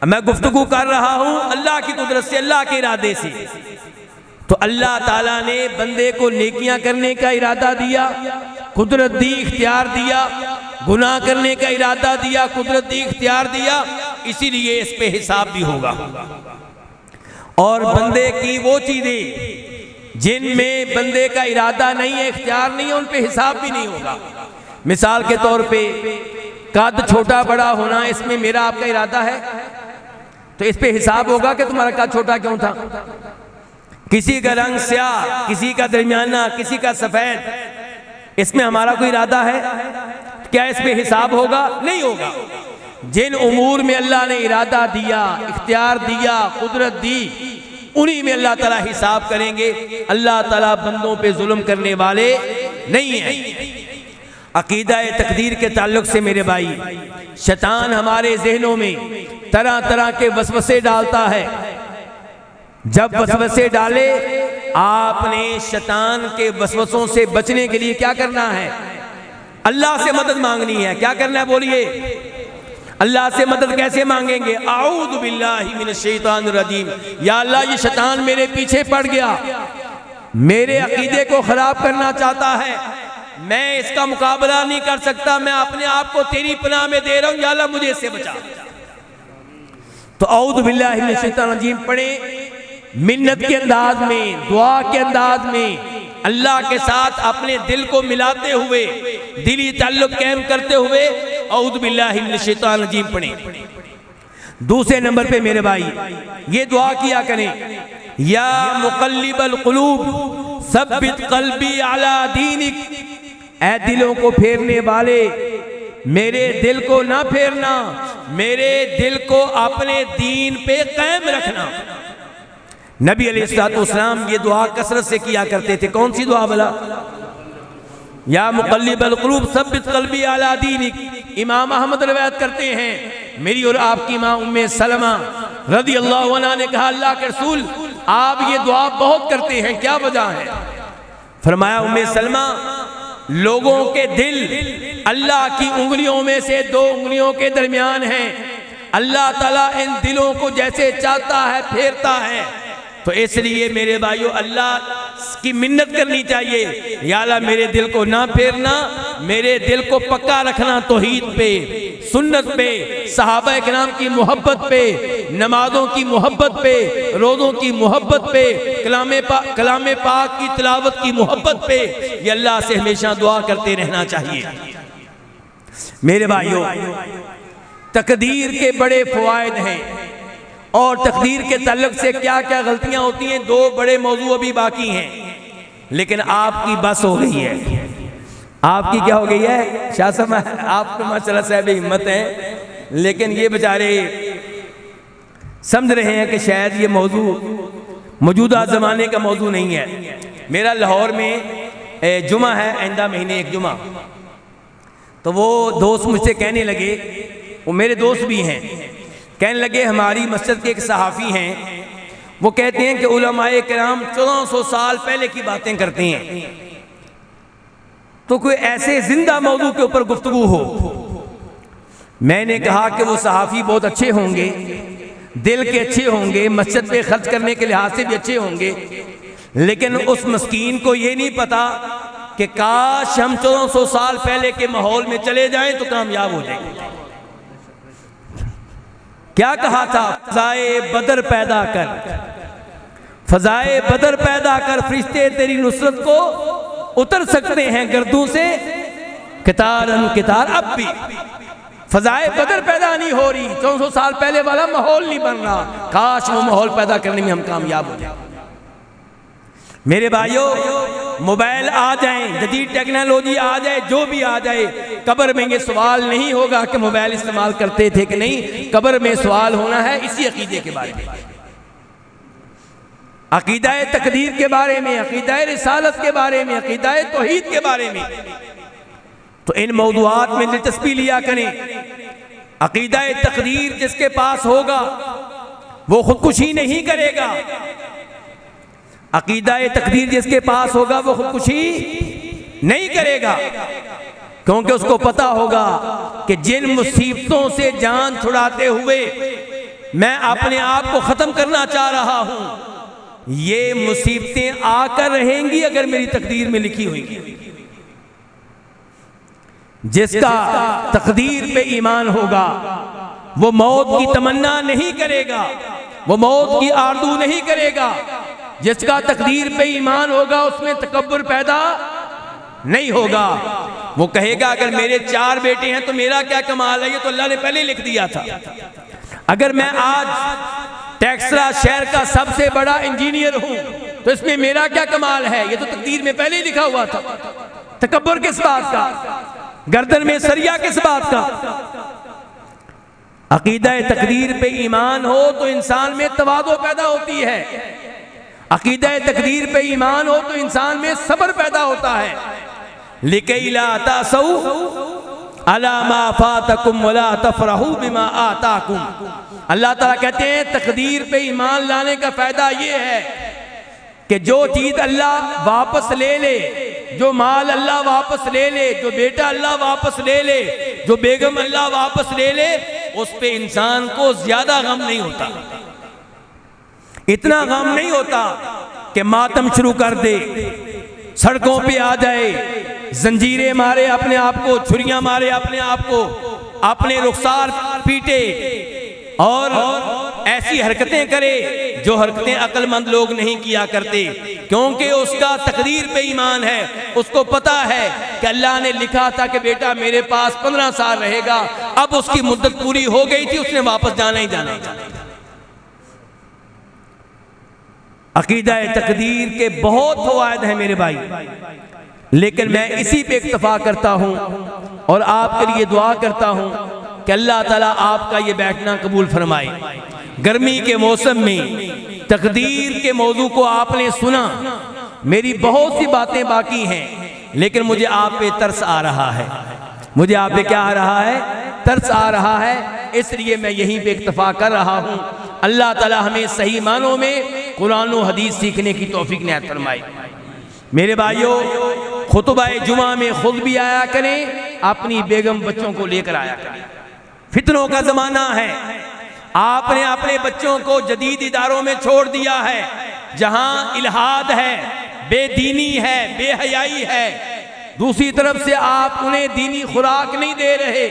मैं गुफ्तगू कर रहा हूं अल्लाह की कुदरत से, अल्लाह के इरादे से। तो अल्लाह ताला ने बंदे को नेकियां करने का इरादा दिया, कुदरत दी, इख्तियार दिया। गुनाह करने का इरादा दिया, कुदरत दी, इख्तियार दिया। इसीलिए इस पे हिसाब भी होगा। और बंदे की वो चीजें जिनमें बंदे का इरादा नहीं है, इख्तियार नहीं है, उन पे हिसाब भी नहीं होगा। मिसाल के तौर पे कद छोटा बड़ा होना, इसमें मेरा आपका इरादा है, तो इस पे हिसाब होगा कि तुम्हारा कद छोटा क्यों था। किसी का रंग स्याह, किसी का दरमियाना, किसी का सफेद, इसमें हमारा कोई इरादा है? क्या इस पे हिसाब होगा? नहीं होगा। जिन उमूर में अल्लाह ने इरादा दिया, इख्तियार दिया, कुदरत दी, उन्हीं में अल्लाह ताला हिसाब करेंगे। अल्लाह ताला बंदों पे जुल्म करने वाले नहीं हैं। अकीदा तकदीर के ताल्लुक से मेरे भाई, शैतान हमारे जहनों में तरह तरह के वसवसे डालता है। जब वसवसे डाले, आपने शैतान के वसवसों से बचने के लिए क्या करना है? अल्लाह से मदद मांगनी है। क्या करना है बोलिए? अल्लाह से मदद कैसे मांगेंगे? आऊज़ु बिल्लाहि मिनश शैतानिर रजीम। या अल्लाह, ये शैतान मेरे पीछे पड़ गया, मेरे अकीदे को खराब करना चाहता है, मैं इसका मुकाबला नहीं कर सकता, मैं अपने आप को तेरी पनाह में दे रहा हूं, या अल्लाह मुझे इससे बचा। तो औज़ु बिल्लाहि मिनश शैतानिर रजीम पढ़े, मिन्नत के अंदाज में, दुआ के अंदाज में, अल्लाह के साथ अपने दिल को मिलाते हुए, दिली ताल्लुक कायम करते हुए औज़ु बिल्लाहि मिनश शैतानिर रजीम पढ़े। दूसरे नंबर पे मेरे भाई ये दुआ किया करें, या मुक़ल्लिबल क़ुलूब सब्बित क़ल्बी अला दीनिक, ऐ दिलों को फेरने वाले मेरे दिल को ना फेरना, मेरे दिल को अपने दीन पे कायम रखना। नबी अलैहिस्सलाम ये दुआ कसरत से किया करते थे। कौन सी दुआ भला? या मुक़ल्लिबल क़ुलूब सब्बित क़ल्बी अला दीनिक। इमाम अहमद रिवायत करते हैं, मेरी और आपकी माँ उम्मे सलमा रज़ी अल्लाह अन्हा ने कहा, अल्लाह के रसूल आप ये दुआ बहुत करते हैं, क्या वजह है? फरमाया, उम्मे सलमा, लोगों के दिल अल्लाह की उंगलियों में से दो उंगलियों के दरमियान हैं। अल्लाह ताला इन दिलों को जैसे चाहता है फेरता है। तो इसलिए मेरे भाइयों अल्लाह की मिन्नत करनी चाहिए, या अल्लाह मेरे दिल को ना फेरना, मेरे दिल को पक्का रखना तौहीद पे, सुन्नत पे, सहाबा किराम की मोहब्बत पे, नमाजों की मोहब्बत पे, रोज़ों की मोहब्बत पे, कलाम पाक की तिलावत की मोहब्बत पे। ये अल्लाह से हमेशा दुआ करते रहना चाहिए। मेरे भाइयों तकदीर के बड़े फ़वाइद हैं, और तकदीर के ताल्लुक से क्या क्या गलतियां होती हैं, दो बड़े मौजू अभी बाकी हैं, लेकिन आपकी बस हो गई है। आपकी क्या हो गई है शाह साहब? आप तो माशाल्लाह साहब हिम्मत है, लेकिन ये बेचारे समझ रहे हैं कि शायद ये मौजू मौजूदा ज़माने का मौजू नहीं है। मेरा लाहौर में जुमा है, आइंदा महीने एक जुमा, तो वो दोस्त मुझसे कहने लगे, वो मेरे दोस्त भी हैं, कहने लगे हमारी मस्जिद के एक सहाफ़ी हैं, वो कहते हैं कि उलमाए किराम 1400 साल पहले की बातें करते हैं, तो कोई ऐसे जिंदा मौजू के ऊपर गुफ्तगू हो। मैंने कहा कि वो सहाफ़ी बहुत अच्छे होंगे, दिल के अच्छे होंगे, मस्जिद पे खर्च करने के लिहाज से भी अच्छे होंगे, लेकिन उस मस्कीन को ये नहीं पता कि काश हम 1400 साल पहले के माहौल में चले जाएं तो कामयाब हो जाएंगे। क्या कहा था? फ़ज़ाए बदर पैदा कर, फ़ज़ाए बदर पैदा कर, फरिश्ते तेरी नुसरत को उतर सकते हैं गर्दों से कितारन कितार। अब भी फ़ज़ाए बदर पैदा नहीं हो रही, 400 साल पहले वाला माहौल नहीं बन रहा। काश वो माहौल पैदा करने में हम कामयाब हो जाए। मेरे भाइयों मोबाइल आ जाए, जदीद टेक्नोलॉजी आ जाए, जो भी आ जाए, कब्र में ये सवाल नहीं होगा कि मोबाइल इस्तेमाल करते थे कि नहीं। कब्र में सवाल होना है इसी अकीदे के बारे में, अकीदाए तकदीर के बारे में, अकीदाए रिसालत के बारे में, अकीदाए तौहीद के बारे में। तो इन मौदूआत में दिलचस्पी लिया करें। अकीदाए तकदीर जिसके पास होगा वो खुदकुशी नहीं करेगा। अकीदाए तकदीर जिसके पास होगा वो खुदकुशी नहीं करेगा, क्योंकि उसको पता होगा कि जिन मुसीबतों से जान छुड़ाते हुए मैं अपने आप को खत्म करना चाह रहा हूं, ये मुसीबतें आकर रहेंगी अगर मेरी तकदीर में लिखी हुई। जिसका तकदीर पे ईमान होगा वो मौत की तमन्ना नहीं करेगा, वो मौत की आरज़ू नहीं करेगा। जिसका तकदीर पे ईमान होगा उसमें तकब्बुर पैदा नहीं होगा। वो कहेगा अगर मेरे 4 बेटे हैं तो मेरा क्या कमाल है, ये तो अल्लाह ने पहले लिख दिया था। अगर मैं आज टेक्सला शहर का सबसे बड़ा इंजीनियर हूं तो इसमें मेरा क्या कमाल है, ये तो तकदीर में पहले ही लिखा हुआ था। तकब्बुर किस बात का, गर्दन में सरिया किस बात का। अकीदा तकदीर पे ईमान हो तो इंसान में तवाज़ु पैदा होती है। अकीदा तकदीर पे ईमान हो तो इंसान में सब्र पैदा होता है। लिकई ला तासौ अला मा फातकुम वला तफरहू बिमा आताकुम। अल्लाह ताला कहते हैं तकदीर पे ईमान लाने का फायदा ये है कि जो चीज अल्लाह वापस ले ले, जो माल अल्लाह वापस ले ले, जो बेटा अल्लाह वापस ले ले, जो बेगम अल्लाह वापस ले ले, उस पे इंसान को ज्यादा गम नहीं होता। इतना गम नहीं होता कि मातम शुरू कर दे, सड़कों पे आ जाए, जंजीरें मारे अपने आप को, छुरियां मारे अपने आप को, अपने रुखसार पीटे और ऐसी हरकतें करे जो हरकतें अक्लमंद लोग नहीं किया करते, क्योंकि उसका तकदीर पे ईमान है। उसको पता है कि अल्लाह ने लिखा था कि बेटा मेरे पास 15 साल रहेगा, अब उसकी मुद्दत पूरी हो गई थी, उसने वापस जाना ही जाना। अकीदा तकदीर के बहुत फवायद हैं मेरे भाई, लेकिन मैं इसी पे इक्तफा करता हूं और आपके लिए दुआ करता हूं कि अल्लाह ताला आपका ये बैठना कबूल फरमाए। गर्मी के मौसम में तकदीर के मौजू को आपने सुना, मेरी बहुत सी बातें बाकी हैं, लेकिन मुझे आप पे तरस आ रहा है। मुझे आप पे क्या आ रहा है? तरस आ रहा है। इसलिए मैं यहीं पे इक्तफा कर रहा हूँ। अल्लाह ताला हमें सही मानों में कुरान और हदीस सीखने की तौफीक इनायत फरमाए। मेरे भाइयों, खुतबाए जुमा में खुद भी आया करें, अपनी बेगम बच्चों को लेकर आया करें। फितनों का ज़माना है, आपने अपने बच्चों को जदीद इदारों में छोड़ दिया है, जहां इल्हाद है, बेदीनी है, बेहयाई है। दूसरी तरफ से आप उन्हें दीनी खुराक नहीं दे रहे।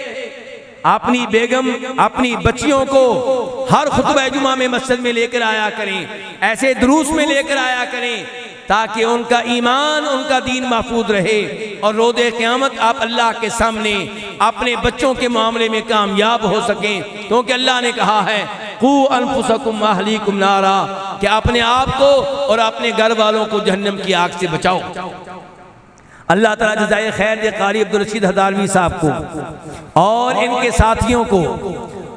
अपनी बेगम, अपनी बच्चियों को हर खुतबा जुमा में मस्जिद में लेकर आया करें, ऐसे दुरूस में लेकर आया करें, ताकि उनका ईमान, उनका दीन महफूज रहे और रोज़े क़यामत आप अल्लाह के सामने अपने बच्चों के मामले में कामयाब हो सकें। क्योंकि अल्लाह ने कहा है कू अनफुसकुम व अहलीकुम नारा, कि अपने आप को और अपने घर वालों को जहन्नम की आग से बचाओ। अल्लाह ताला जज़ाए खैर दे कारी अब्दुल रशीद हदालवी साहब को और इनके साथियों को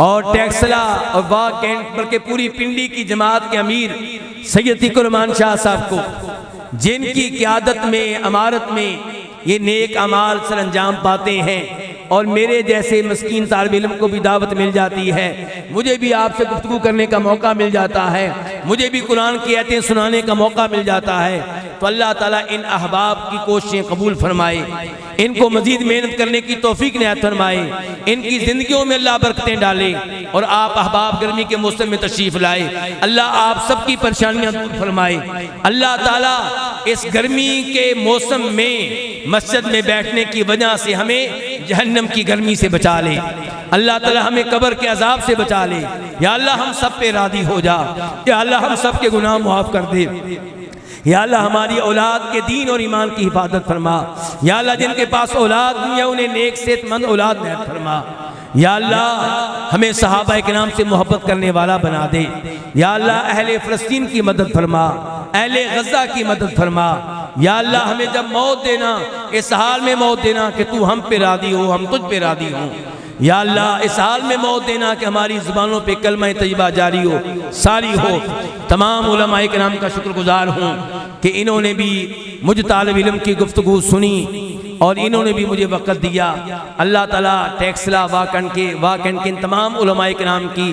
और टैक्सला और वाह कैंट बल्कि पूरी पिंडी की जमात के अमीर सैयद तिकुरमान शाह साहब को, जिनकी क़यादत में, अमारत में ये नेक अमाल सर अंजाम पाते हैं और मेरे जैसे मस्कीन तालिब इल्म को भी दावत मिल जाती है, मुझे भी आपसे गुफ्तगू करने का मौका मिल जाता है, मुझे भी कुरान की आयतें सुनाने का मौका मिल जाता है। तो अल्लाह ताला इन अहबाब की कोशिशें कबूल फरमाए, इनको मजीद मेहनत करने की तौफीक इनायत फरमाए, इनकी ज़िंदगियों में अल्लाह बरकतें डाले और आप अहबाब गर्मी के मौसम में तशरीफ़ लाए। अल्लाह आप सबकी परेशानियाँ दूर फरमाए। अल्लाह ताला इस गर्मी के मौसम में मस्जिद में बैठने की वजह से हमें जहन्नम की गर्मी से बचा ले। अल्लाह ताला हमें कब्र के अजाब से बचा ले। या अल्लाह हम सब पे राज़ी हो जा। या अल्लाह हम सब के गुनाह मुआफ़ कर दे। या अल्लाह हमारी औलाद के दीन और ईमान की हिफाजत फरमा। या अल्लाह जिनके पास औलाद नहीं है उन्हें नेक सेहतमंद औलाद नसीब फरमा। या अल्लाह हमें सहाबा किराम से मोहब्बत करने वाला बना दे। या अल्लाह अहले फ़लस्तीन की मदद फरमा, अहले गज़ा की मदद फरमा। या अल्लाह हमें जब मौत देना इस हाल में मौत देना कि तू हम पे राज़ी हो, हम तुझ पे राज़ी हों। या अल्लाह इस हाल में मौत देना कि हमारी ज़ुबानों पे कलमा तय्यबा जारी हो, सारी हो। तमाम उलमाए किराम का शुक्रगुजार हूँ कि इन्होंने भी मुझ तालिब इल्म की गुफ्तगू सुनी और इन्होंने भी मुझे वक़्त दिया। अल्लाह ताला टैक्सला वाकन के इन तमाम उलमाए किराम की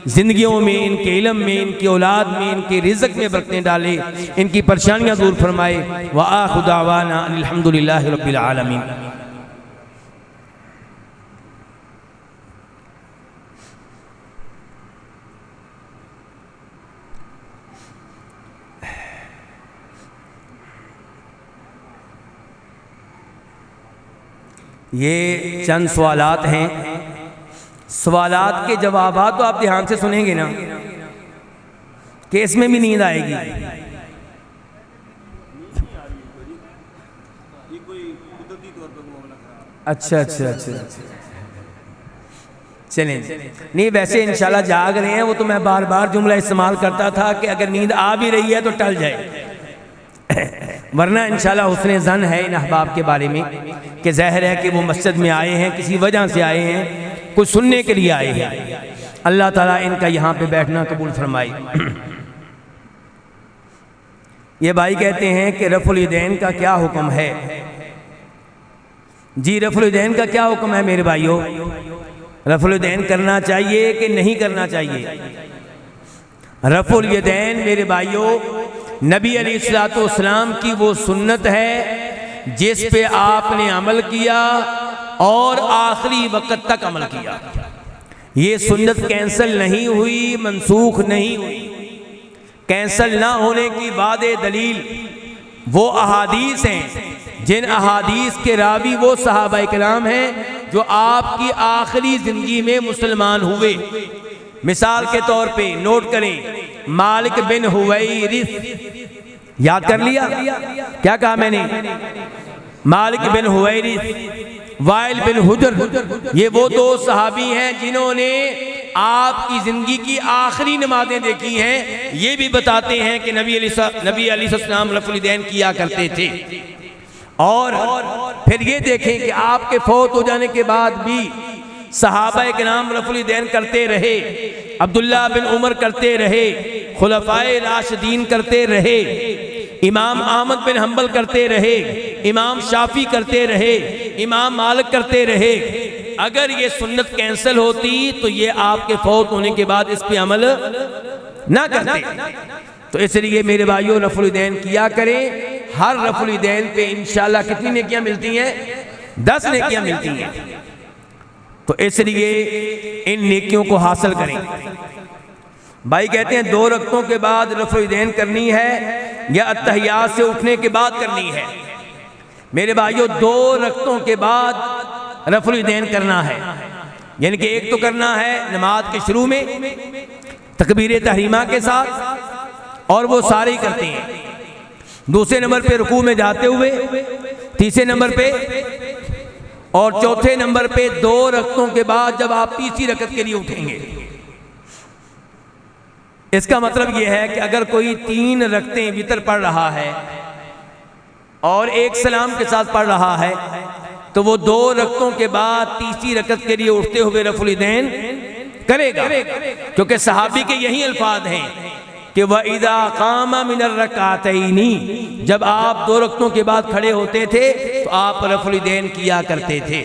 ज़िंदगियों में, इनके इल्म में, इनकी औलाद में, इनके रिज़्क़ में बरकतें डाले, इनकी परेशानियाँ दूर फरमाए। व आखिरु दावाना अल्हम्दुलिल्लाहि रब्बिल आलमीन। ये चंद सवालात हैं। सवालात के जवाबात तो आप ध्यान से सुनेंगे ना, कि इसमें भी नींद आएगी। अच्छा, चलें। नहीं, वैसे इंशाल्लाह जाग रहे हैं। वो तो मैं बार बार जुमला इस्तेमाल करता था कि अगर नींद आ भी रही है तो टल जाए, वरना इंशाल्लाह हुस्ने ज़न है इन अहबाब के बारे में कि ज़ाहिर है कि वो मस्जिद में आए हैं, किसी वजह से आए हैं, कुछ सुनने के लिए आए हैं। अल्लाह ताला इनका यहाँ पे बैठना कबूल फरमाए। ये भाई कहते हैं कि रफ़ुल यदैन का क्या हुक्म है? जी, रफ़ुल यदैन का क्या हुक्म है मेरे भाइयों? रफ़ुल यदैन करना चाहिए कि नहीं करना चाहिए? रफ़ुल यदैन मेरे भाइयों नबी अलैहिस्सलाम की वो सुन्नत है जिस पे आपने अमल किया और आखिरी वक्त तक अमल किया। ये सुन्नत कैंसल नहीं हुई, मंसूख नहीं हुई। कैंसल ना होने की वादे दलील वो अहादीस हैं जिन अहादीस के रावी वो सहाबा किराम हैं जो आपकी आखिरी जिंदगी में मुसलमान हुए। मिसाल के तौर पे नोट करें, मालिक बिन हुवैरिस, याद कर लिया क्या कहा मैंने? मालिक बिन हुवैरिस, वाइल बिन हुजर, ये वो दो सहाबी हैं जिन्होंने आपकी जिंदगी की आखिरी नमाजें देखी हैं। ये भी बताते हैं कि नबी अलैहिस्सलाम रफ़ुल दैन किया करते थे। और फिर ये देखें कि आपके फौत हो जाने के बाद भी सहाबा के नाम रफ़ुल दैन करते रहे, अब्दुल्ला बिन उमर करते रहे, खुलफाए राशिदीन करते रहे, इमाम अहमद बिन हम्बल करते रहे, इमाम शाफी करते रहे, इमाम मालिक करते रहे। अगर ये सुन्नत कैंसिल होती तो ये आपके फौत होने के बाद इस पे अमल ना करते। तो इसलिए मेरे भाइयों रफ़ुल दैन किया करें। हर रफ़ुल दैन पे इंशाल्लाह कितनी नेकियां मिलती हैं? 10 नेकियां मिलती हैं। तो इसलिए इन नेकियों को हासिल करें। भाई कहते हैं 2 रकतों के बाद रफ़ुल दैन करनी है या अत्तहियात से उठने के बाद करनी है? मेरे भाइयों 2 रकतों के बाद रफ़ुल दैन करना है। यानी कि एक तो करना है नमाज के शुरू में तकबीर तहरीमा के साथ, और वो सारे ही करते हैं। दूसरे नंबर पे रुकू में जाते हुए, तीसरे नंबर पे और चौथे नंबर पे 2 रकतों के बाद जब आप तीसरी रकत के लिए उठेंगे। इसका मतलब यह है कि अगर कोई 3 रकतें वितर पढ़ रहा है और एक सलाम के साथ पढ़ रहा है तो वो 2 रकतों के बाद तीसरी रकत के लिए उठते हुए रफ़ुल दैन करेगा, क्योंकि सहाबी के यही अल्फाज हैं कि वह इदा कामा मिनर रकातैनी, जब आप 2 रकतों के बाद खड़े होते थे तो आप रफ़ुल दैन किया करते थे।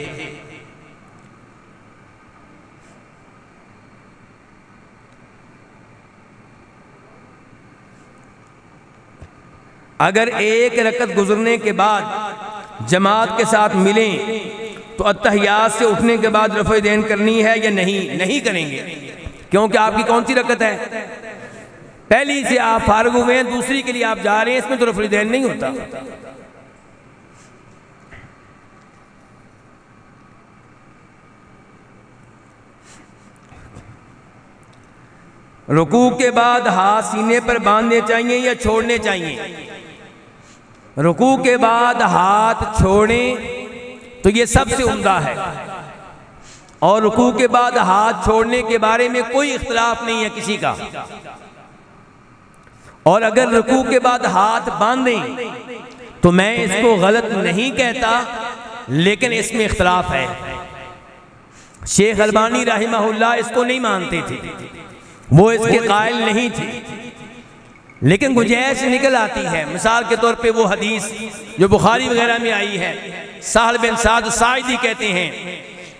अगर एक रकत गुजरने के बाद जमात के साथ मिलें तो अत्तहियात से उठने के बाद रफ़ुल दैन करनी है या नहीं? नहीं करेंगे, क्योंकि आपकी कौन सी रकत है? पहली से आप फारग हुए हैं, दूसरी के लिए आप जा रहे हैं, इसमें तो रफ़ुल दैन नहीं होता। रुकू के बाद हाथ सीने पर बांधने चाहिए या छोड़ने चाहिए? रुकू के बाद हाथ छोड़ें तो ये सबसे उम्दा है, और रुकू के बाद हाथ छोड़ने के बारे में कोई इख्तिलाफ नहीं है किसी का। और अगर रुकू के बाद हाथ बांधें तो मैं इसको गलत नहीं कहता, लेकिन इसमें इख्तिलाफ है। शेख अलबानी रहमहुल्लाह इसको नहीं मानते थे, वो इसके कायल नहीं थे, लेकिन गुंजाइश निकल आती है। मिसाल के तौर पे वो हदीस जो बुखारी वगैरह में आई है, साहल बिन साद साइदी कहते हैं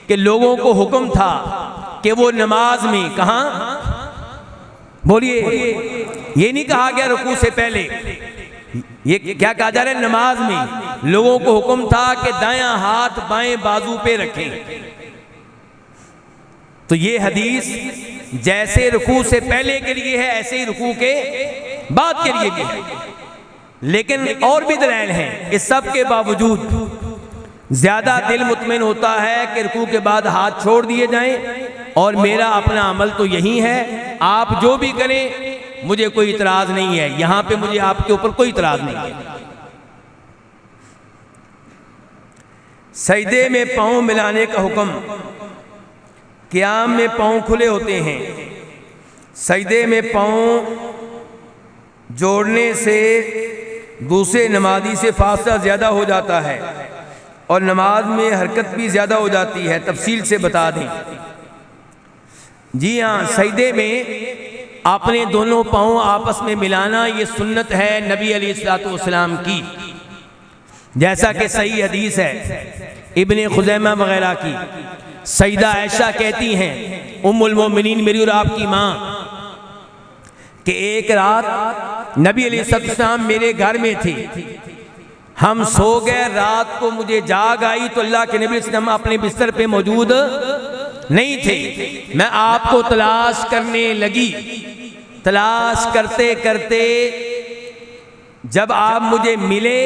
कि लोगों को हुक्म था कि वो नमाज में, कहाँ बोलिए, ये नहीं कहा गया रुकू से पहले, ये क्या कहा जा रहा है? नमाज में लोगों को हुक्म था कि दायां हाथ बाएं बाजू पे रखें। तो ये हदीस जैसे रुकू से पहले के लिए है ऐसे ही रुकू के बाद के लिए भी है, लेकिन और भी दलाइल हैं। इस सब के बावजूद ज्यादा दिल मुतमिन होता है कि रुकू के बाद हाथ छोड़ दिए जाएं, और मेरा अपना अमल तो यही है। आप जो भी करें मुझे कोई इतराज नहीं है, यहां पे मुझे आपके ऊपर कोई इतराज नहीं है। सजदे में पांव मिलाने का हुक्म, क़याम में पांव खुले होते हैं, सजदे में पांव जोड़ने से दूसरे नमाजी से फासला ज़्यादा हो जाता है और नमाज में हरकत भी ज़्यादा हो जाती है, तफसील से बता दें। जी हाँ, सजदे में अपने दोनों पांव आपस में मिलाना ये सुन्नत है नबी अलैहिस्सलाम की, जैसा कि सही हदीस है इब्ने खुज़ैमा वगैरह की। सईदा आयशा कहती हैं, उम्मुल मोमिनीन मेरी और आपकी माँ, कि एक रात नबी अलैहिस्सलाम मेरे घर में थे, हम सो गए, रात को मुझे जाग आई तो अल्लाह के नबी अलैहिस्सलाम अपने बिस्तर पे मौजूद नहीं थे। मैं आपको तलाश करने लगी, तलाश करते करते जब आप मुझे मिले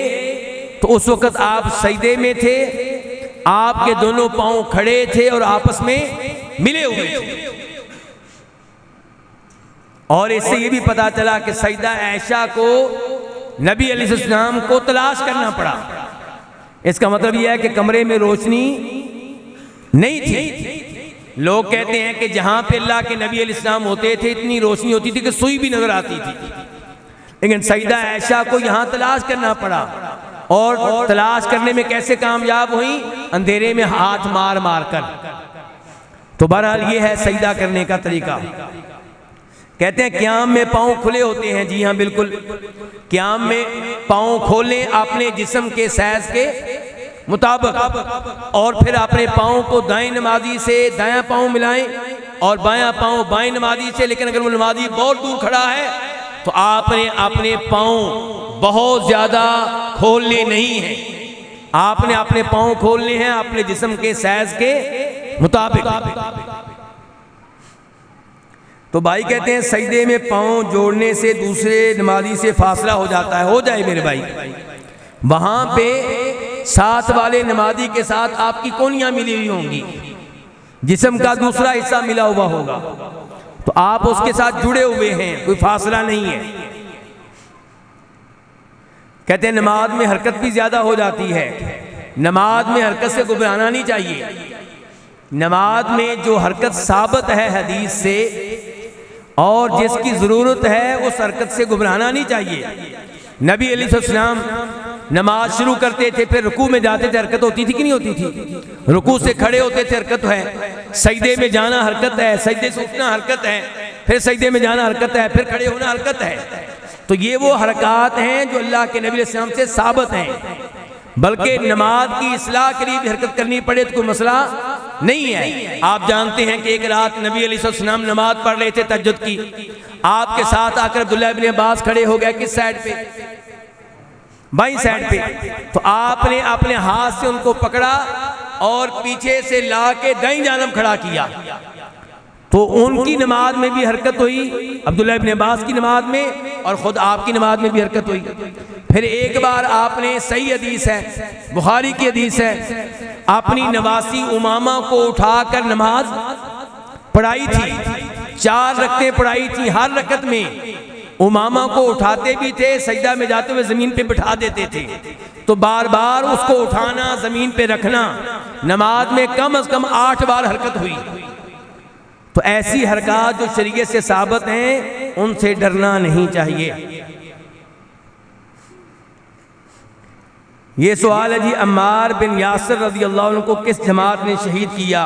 तो उस वक्त आप सजदे में थे, आपके दोनों पांव खड़े थे और आपस में मिले हुए थे। और इससे ये भी पता चला कि सईदा आयशा को नबी अलैहिस्सलाम को तलाश करना पड़ा। इसका मतलब यह है कि कमरे में रोशनी नहीं थी। लोग कहते हैं कि जहां पे अल्लाह के नबी अलैहिस्सलाम होते थे इतनी रोशनी होती थी कि सुई भी नजर आती थी, लेकिन सईदा आयशा को यहां तलाश करना पड़ा। और तलाश करने में कैसे कामयाब हुई? अंधेरे में हाथ मार मार कर। तो बहरहाल ये है सईदा करने का तरीका। कहते हैं क़याम में पांव खुले होते हैं। जी हाँ, बिल्कुल। क़याम में पांव खोलें अपने जिस्म के साइज के मुताबिक, और फिर अपने पांव को दाएं नमाजी से दायां पांव मिलाएं और बायां पांव बाएं नमाजी से। लेकिन अगर वो नमाजी बहुत दूर खड़ा है तो आपने अपने पांव बहुत ज्यादा खोलने नहीं हैं, आपने अपने पांव खोलने हैं अपने जिस्म के साइज के मुताबिक। तो भाई कहते हैं सजदे में पांव जोड़ने से दूसरे नमाजी से फासला हो जाता है। हो जाए मेरे भाई, वहां पे साथ वाले नमाजी के साथ आपकी कोनियां मिली हुई होंगी, जिस्म का दूसरा हिस्सा मिला हुआ होगा, तो आप उसके साथ जुड़े हुए हैं, कोई फासला नहीं है। कहते हैं नमाज में हरकत भी ज्यादा हो जाती है। नमाज में हरकत से घबराना नहीं चाहिए। नमाज में जो हरकत साबित है हदीस से और जिसकी जरूरत है उस हरकत से घबराना नहीं चाहिए। नबी अलैहिस्सलाम नमाज शुरू करते थे, फिर रुकू में जाते थे, हरकत होती थी कि नहीं होती थी? रुकू से खड़े होते थे, हरकत है। सजदे में जाना हरकत है, सजदे से उठना हरकत है, फिर सजदे में जाना हरकत है, फिर खड़े होना हरकत है। तो ये वो हरकत हैं जो अल्लाह के नबी अलैहिस्सलाम से साबित हैं। बल्कि नमाज की इस्लाह के लिए भी हरकत करनी पड़े तो कोई मसला नहीं है। आप जानते हैं कि एक रात नबी अलैहिस्सलाम नमाज पढ़ रहे थे तहज्जुद की, आपके साथ आकर अब्दुल्लाह इब्न अब्बास खड़े हो गए। किस साइड पे? बाईं साइड पे। तो आपने अपने हाथ से उनको पकड़ा और पीछे से ला के दाईं जानब खड़ा किया। तो उनकी नमाज में भी हरकत हुई, अब्दुल्लाह इब्न अब्बास की नमाज में, और खुद आपकी नमाज में भी हरकत हुई। फिर एक बार आपने, सही हदीस है, बुखारी की हदीस है, अपनी नवासी उमामा को उठाकर नमाज पढ़ाई थी। 4 रकतें पढ़ाई थी। हर रकत में उमामा को उठाते भी थे, सजदा में जाते हुए जमीन पे बिठा देते थे। तो बार बार उसको उठाना, जमीन पे रखना, नमाज में कम से कम 8 बार हरकत हुई। तो ऐसी हरकत जो शरीयत से साबित हैं उनसे डरना नहीं चाहिए। ये सवाल है जी, अम्मार बिन यासिर रज़ी अल्लाह अन्हु को किस जमात ने शहीद किया,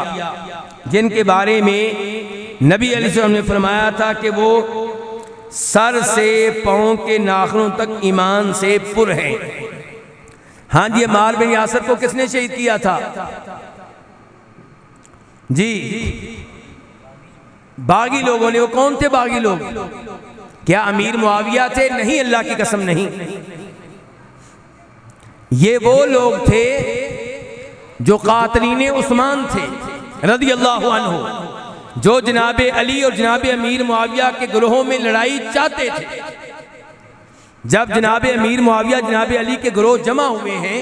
जिनके बारे में नबी अलैहिस्सलाम ने फरमाया था कि वो सर से पांव के नाखूनों तक ईमान से पुर हैं। हाँ जी, अम्मार बिन यासिर को किसने शहीद किया था? जी, बागी लोगों ने। वो कौन थे बागी लोग? क्या अमीर मुआविया थे? नहीं, अल्लाह की कसम नहीं। ये वो लोग थे जो कातिलीन उस्मान थे रज़ी अल्लाहु अन्हु, जो जनाब अली और जनाब अमीर मुआविया के गिरोहों में लड़ाई चाहते थे। जब जनाब अमीर मुआविया जनाब अली के गिरोह जमा हुए हैं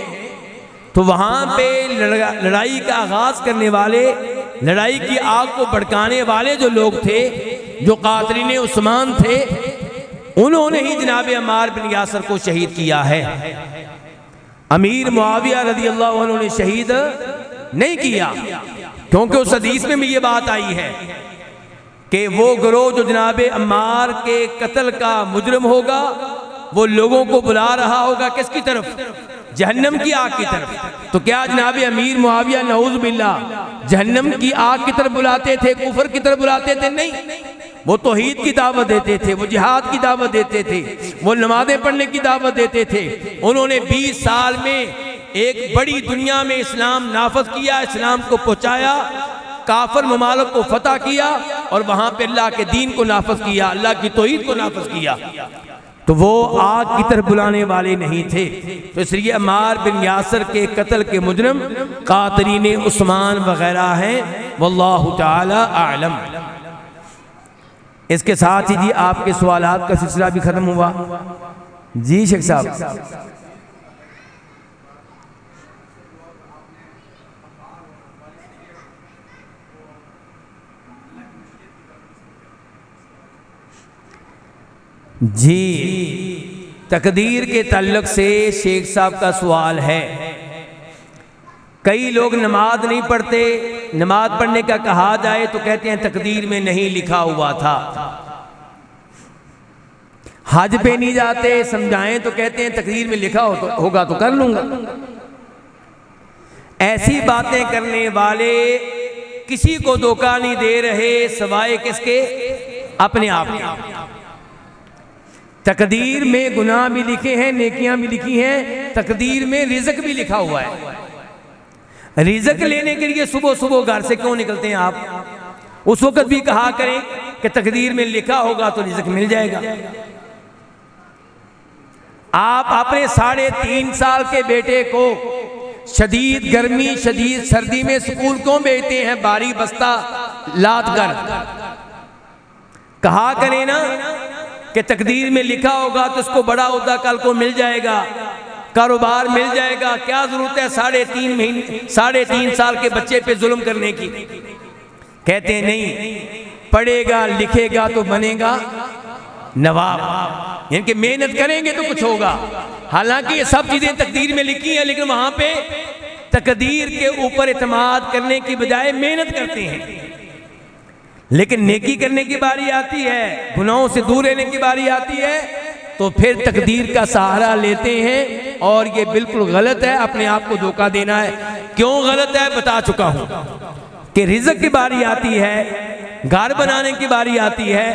तो वहां पे लड़ाई का आगाज करने वाले, लड़ाई की आग को भड़काने वाले जो लोग थे, जो कातिलीन उस्मान थे, उन्होंने ही जनाब अम्मार बिन यासिर को शहीद किया है। अमीर मुआविया रज़ी अल्लाह अन्हु ने शहीद नहीं किया, क्योंकि उस हदीस में भी ये बात आई है कि वो गिरोह जो जनाब अम्मार के कत्ल का मुजरिम होगा, वो लोगों को बुला रहा होगा किसकी तरफ? जहन्नम की आग की तरफ। तो क्या जनाब अमीर मुआविया नऊज़ बिल्लाह जहन्नम की आग की तरफ बुलाते थे, कुफर की तरफ बुलाते थे? नहीं, वो तौहीद की दावत देते थे, वो जिहाद की दावत देते थे, वो नमाज़ें पढ़ने की दावत देते थे। उन्होंने 20 साल में एक बड़ी दुनिया में इस्लाम नाफज किया, इस्लाम को पहुंचाया, काफिर ममालिक को फतह किया और वहां पे अल्लाह के दीन को नाफज किया, अल्लाह की तौहीद को नाफज किया। तो वो आग की तरफ बुलाने वाले नहीं थे। तो इसलिए अम्मार बिन यासिर के कत्ल के मुजरिम कातिलीन उस्मान वगैरह हैं। वल्लाहु ताला आलम। इसके साथ ही जी आपके सवालात का सिलसिला भी खत्म हुआ। जी शेख साहब। जी, तकदीर के ताल्लुक से शेख साहब का सवाल है। कई लोग नमाज नहीं पढ़ते, नमाज पढ़ने का कहा जाए तो कहते हैं तकदीर में नहीं लिखा हुआ था। हज पे नहीं जाते, समझाएं तो कहते हैं तकदीर में लिखा होगा तो कर लूंगा। ऐसी बातें करने वाले किसी को धोखा नहीं दे रहे सिवाय किसके? अपने आप के। तकदीर में गुनाह भी लिखे हैं, नेकियां भी लिखी हैं, तकदीर में रिज़्क भी लिखा हुआ है। रिज़्क लेने के लिए सुबह सुबह घर से क्यों निकलते हैं आप? उस वक्त भी कहा करें कि तकदीर में लिखा होगा तो रिज़्क मिल जाएगा। आप अपने 3.5 साल के बेटे को शदीद गर्मी शदीद सर्दी में स्कूल क्यों भेजते हैं भारी बस्ता लाद कर? कहा करें ना कि तकदीर में लिखा होगा तो उसको बड़ा ओहदा कल को मिल जाएगा, कारोबार मिल जाएगा। क्या जरूरत है 3.5 साल के बच्चे पे जुल्म करने की? कहते हैं नहीं, पढ़ेगा लिखेगा तो बनेगा नवाब, यानी कि मेहनत करेंगे तो कुछ होगा। हालांकि ये सब चीजें तकदीर में लिखी हैं, लेकिन वहां पे तकदीर के ऊपर इत्मीनान करने की बजाय मेहनत करते हैं। लेकिन नेकी करने की बारी आती है, गुनाहों से दूर रहने की बारी आती है, तो फिर तकदीर का सहारा लेते हैं। और ये बिल्कुल गलत है, अपने आप को धोखा देना है। क्यों गलत है बता चुका हूं कि रिज़्क की बारी आती है, घर बनाने की बारी आती है,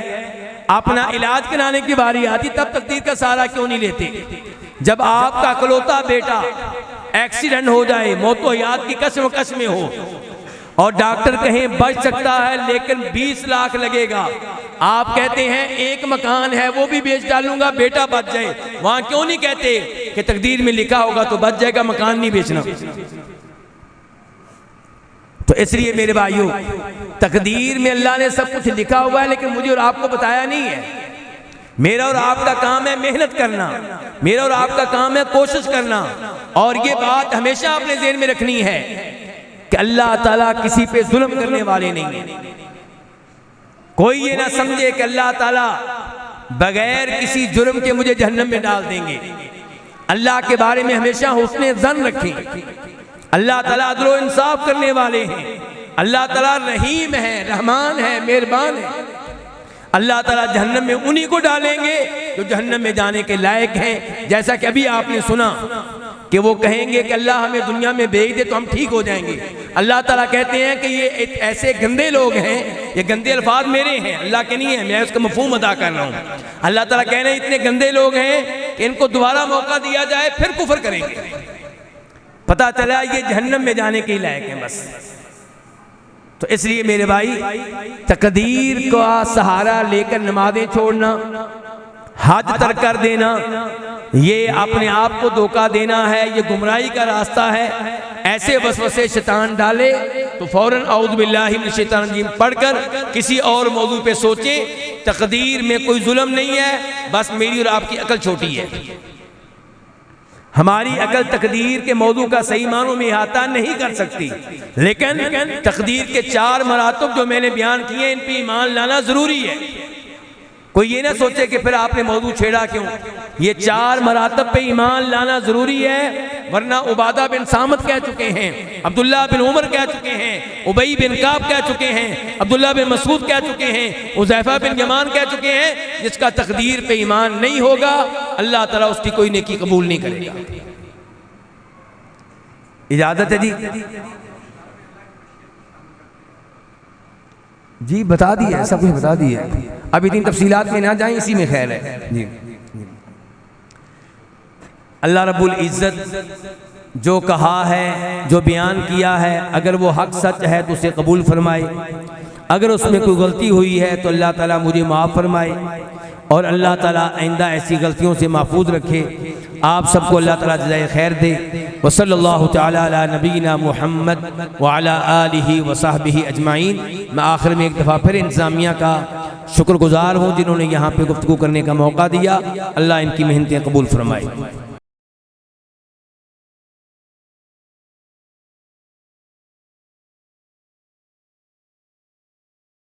अपना इलाज कराने की बारी आती, तब तकदीर का सहारा क्यों नहीं लेते? जब आपका इकलौता बेटा एक्सीडेंट हो जाए, मौतो हयात की कश्मकश में हो और डॉक्टर कहें बच सकता है लेकिन 20 लाख लगेगा, आप कहते हैं एक मकान है वो भी बेच डालूंगा बेटा बच जाए। वहां क्यों नहीं कहते कि तकदीर में लिखा होगा तो बच जाएगा, मकान नहीं बेचना? तो इसलिए मेरे भाइयों, तकदीर में अल्लाह ने सब कुछ लिखा हुआ है, लेकिन मुझे और आपको बताया नहीं है। मेरा और आपका काम है मेहनत करना, मेरा और आपका काम है कोशिश करना। और ये बात हमेशा अपने ज़हन में रखनी है कि अल्लाह ताला किसी पे जुल्म करने वाले नहीं है। कोई ये ना समझे कि अल्लाह ताला बगैर किसी जुर्म के मुझे जहन्नम में डाल देंगे। अल्लाह के बारे में हमेशा हुस्ने ज़न रखें। अल्लाह ताला अदल इंसाफ करने वाले हैं। अल्लाह ताला रहीम है, रहमान है, मेहरबान है। अल्लाह ताला जहन्नम में उन्हीं को डालेंगे जो जहन्नम में जाने के लायक हैं। जैसा कि अभी आपने सुना कि वो कहेंगे कि अल्लाह हमें दुनिया में भेज दे तो हम ठीक हो जाएंगे। अल्लाह ताला कहते हैं कि ये ऐसे गंदे लोग हैं, ये गंदे अल्फाज मेरे हैं, अल्लाह के नहीं है, मैं उसका मफहूम अदा कर रहा हूँ। अल्लाह ताला कह रहे हैं इतने गंदे लोग हैं कि इनको दोबारा मौका दिया जाए फिर कुफर करेंगे। पता चला ये जहन्नम में जाने के लायक है बस। तो इसलिए मेरे भाई, तकदीर का सहारा लेकर नमाजें छोड़ना, हज तरक कर देना, ये अपने आप को धोखा देना है, ये गुमराही का रास्ता है। ऐसे वसवसे शैतान डाले तो फौरन औज़ु बिल्लाहि मिनश शैतानिर रजीम पढ़कर किसी और मौजू पे सोचें। तकदीर में कोई जुल्म नहीं है, बस मेरी और आपकी अकल छोटी है। हमारी अकल तकदीर के मौजू का सही मानों में अहाता नहीं कर सकती, लेकिन तकदीर के 4 मरातब जो मैंने बयान किए इन पे ईमान लाना जरूरी है। कोई ये ना सोचे कि फिर आपने मौजू छेड़ा क्यों। ये 4 मरातब पे ईमान लाना जरूरी है, वरना उबादा बिन सामत कह चुके हैं, अब्दुल्ला बिन उमर कह चुके हैं, उबई बिन काब कह चुके हैं, अब्दुल्ला बिन मसूद कह चुके हैं, उज़ैफा बिन यमान कह चुके हैं, जिसका तकदीर पे ईमान नहीं होगा अल्लाह ताला उसकी कोई नेकी कबूल नहीं करेगा। इजाजत है जी? जी बता दिए, सब कुछ बता दिए। अब इतनी तफसीलात में ना जाएं, इसी में खैर है जी। अल्लाह रब्बुल इज़्ज़त जो कहा है, जो बयान किया है, अगर वो हक सच है तो उसे कबूल फरमाए। अगर उसमें कोई गलती हुई है तो अल्लाह ताला मुझे माफ़ फरमाए और अल्लाह ताला आइंदा ऐसी गलतियों से महफूज रखे। आप सबको अल्लाह ताला जज़ाए खैर दे। व सल्लल्लाहु तआला अला नबीना मुहम्मद व अला आलिहि व सहबिहि अजमाइन। मैं आखिर में एक दफ़ा फिर इंतज़ामिया का शुक्रगुज़ार हूँ जिन्होंने यहाँ पे गुफ्तगू करने का मौका दिया। अल्लाह इनकी मेहनतें कबूल फरमाए।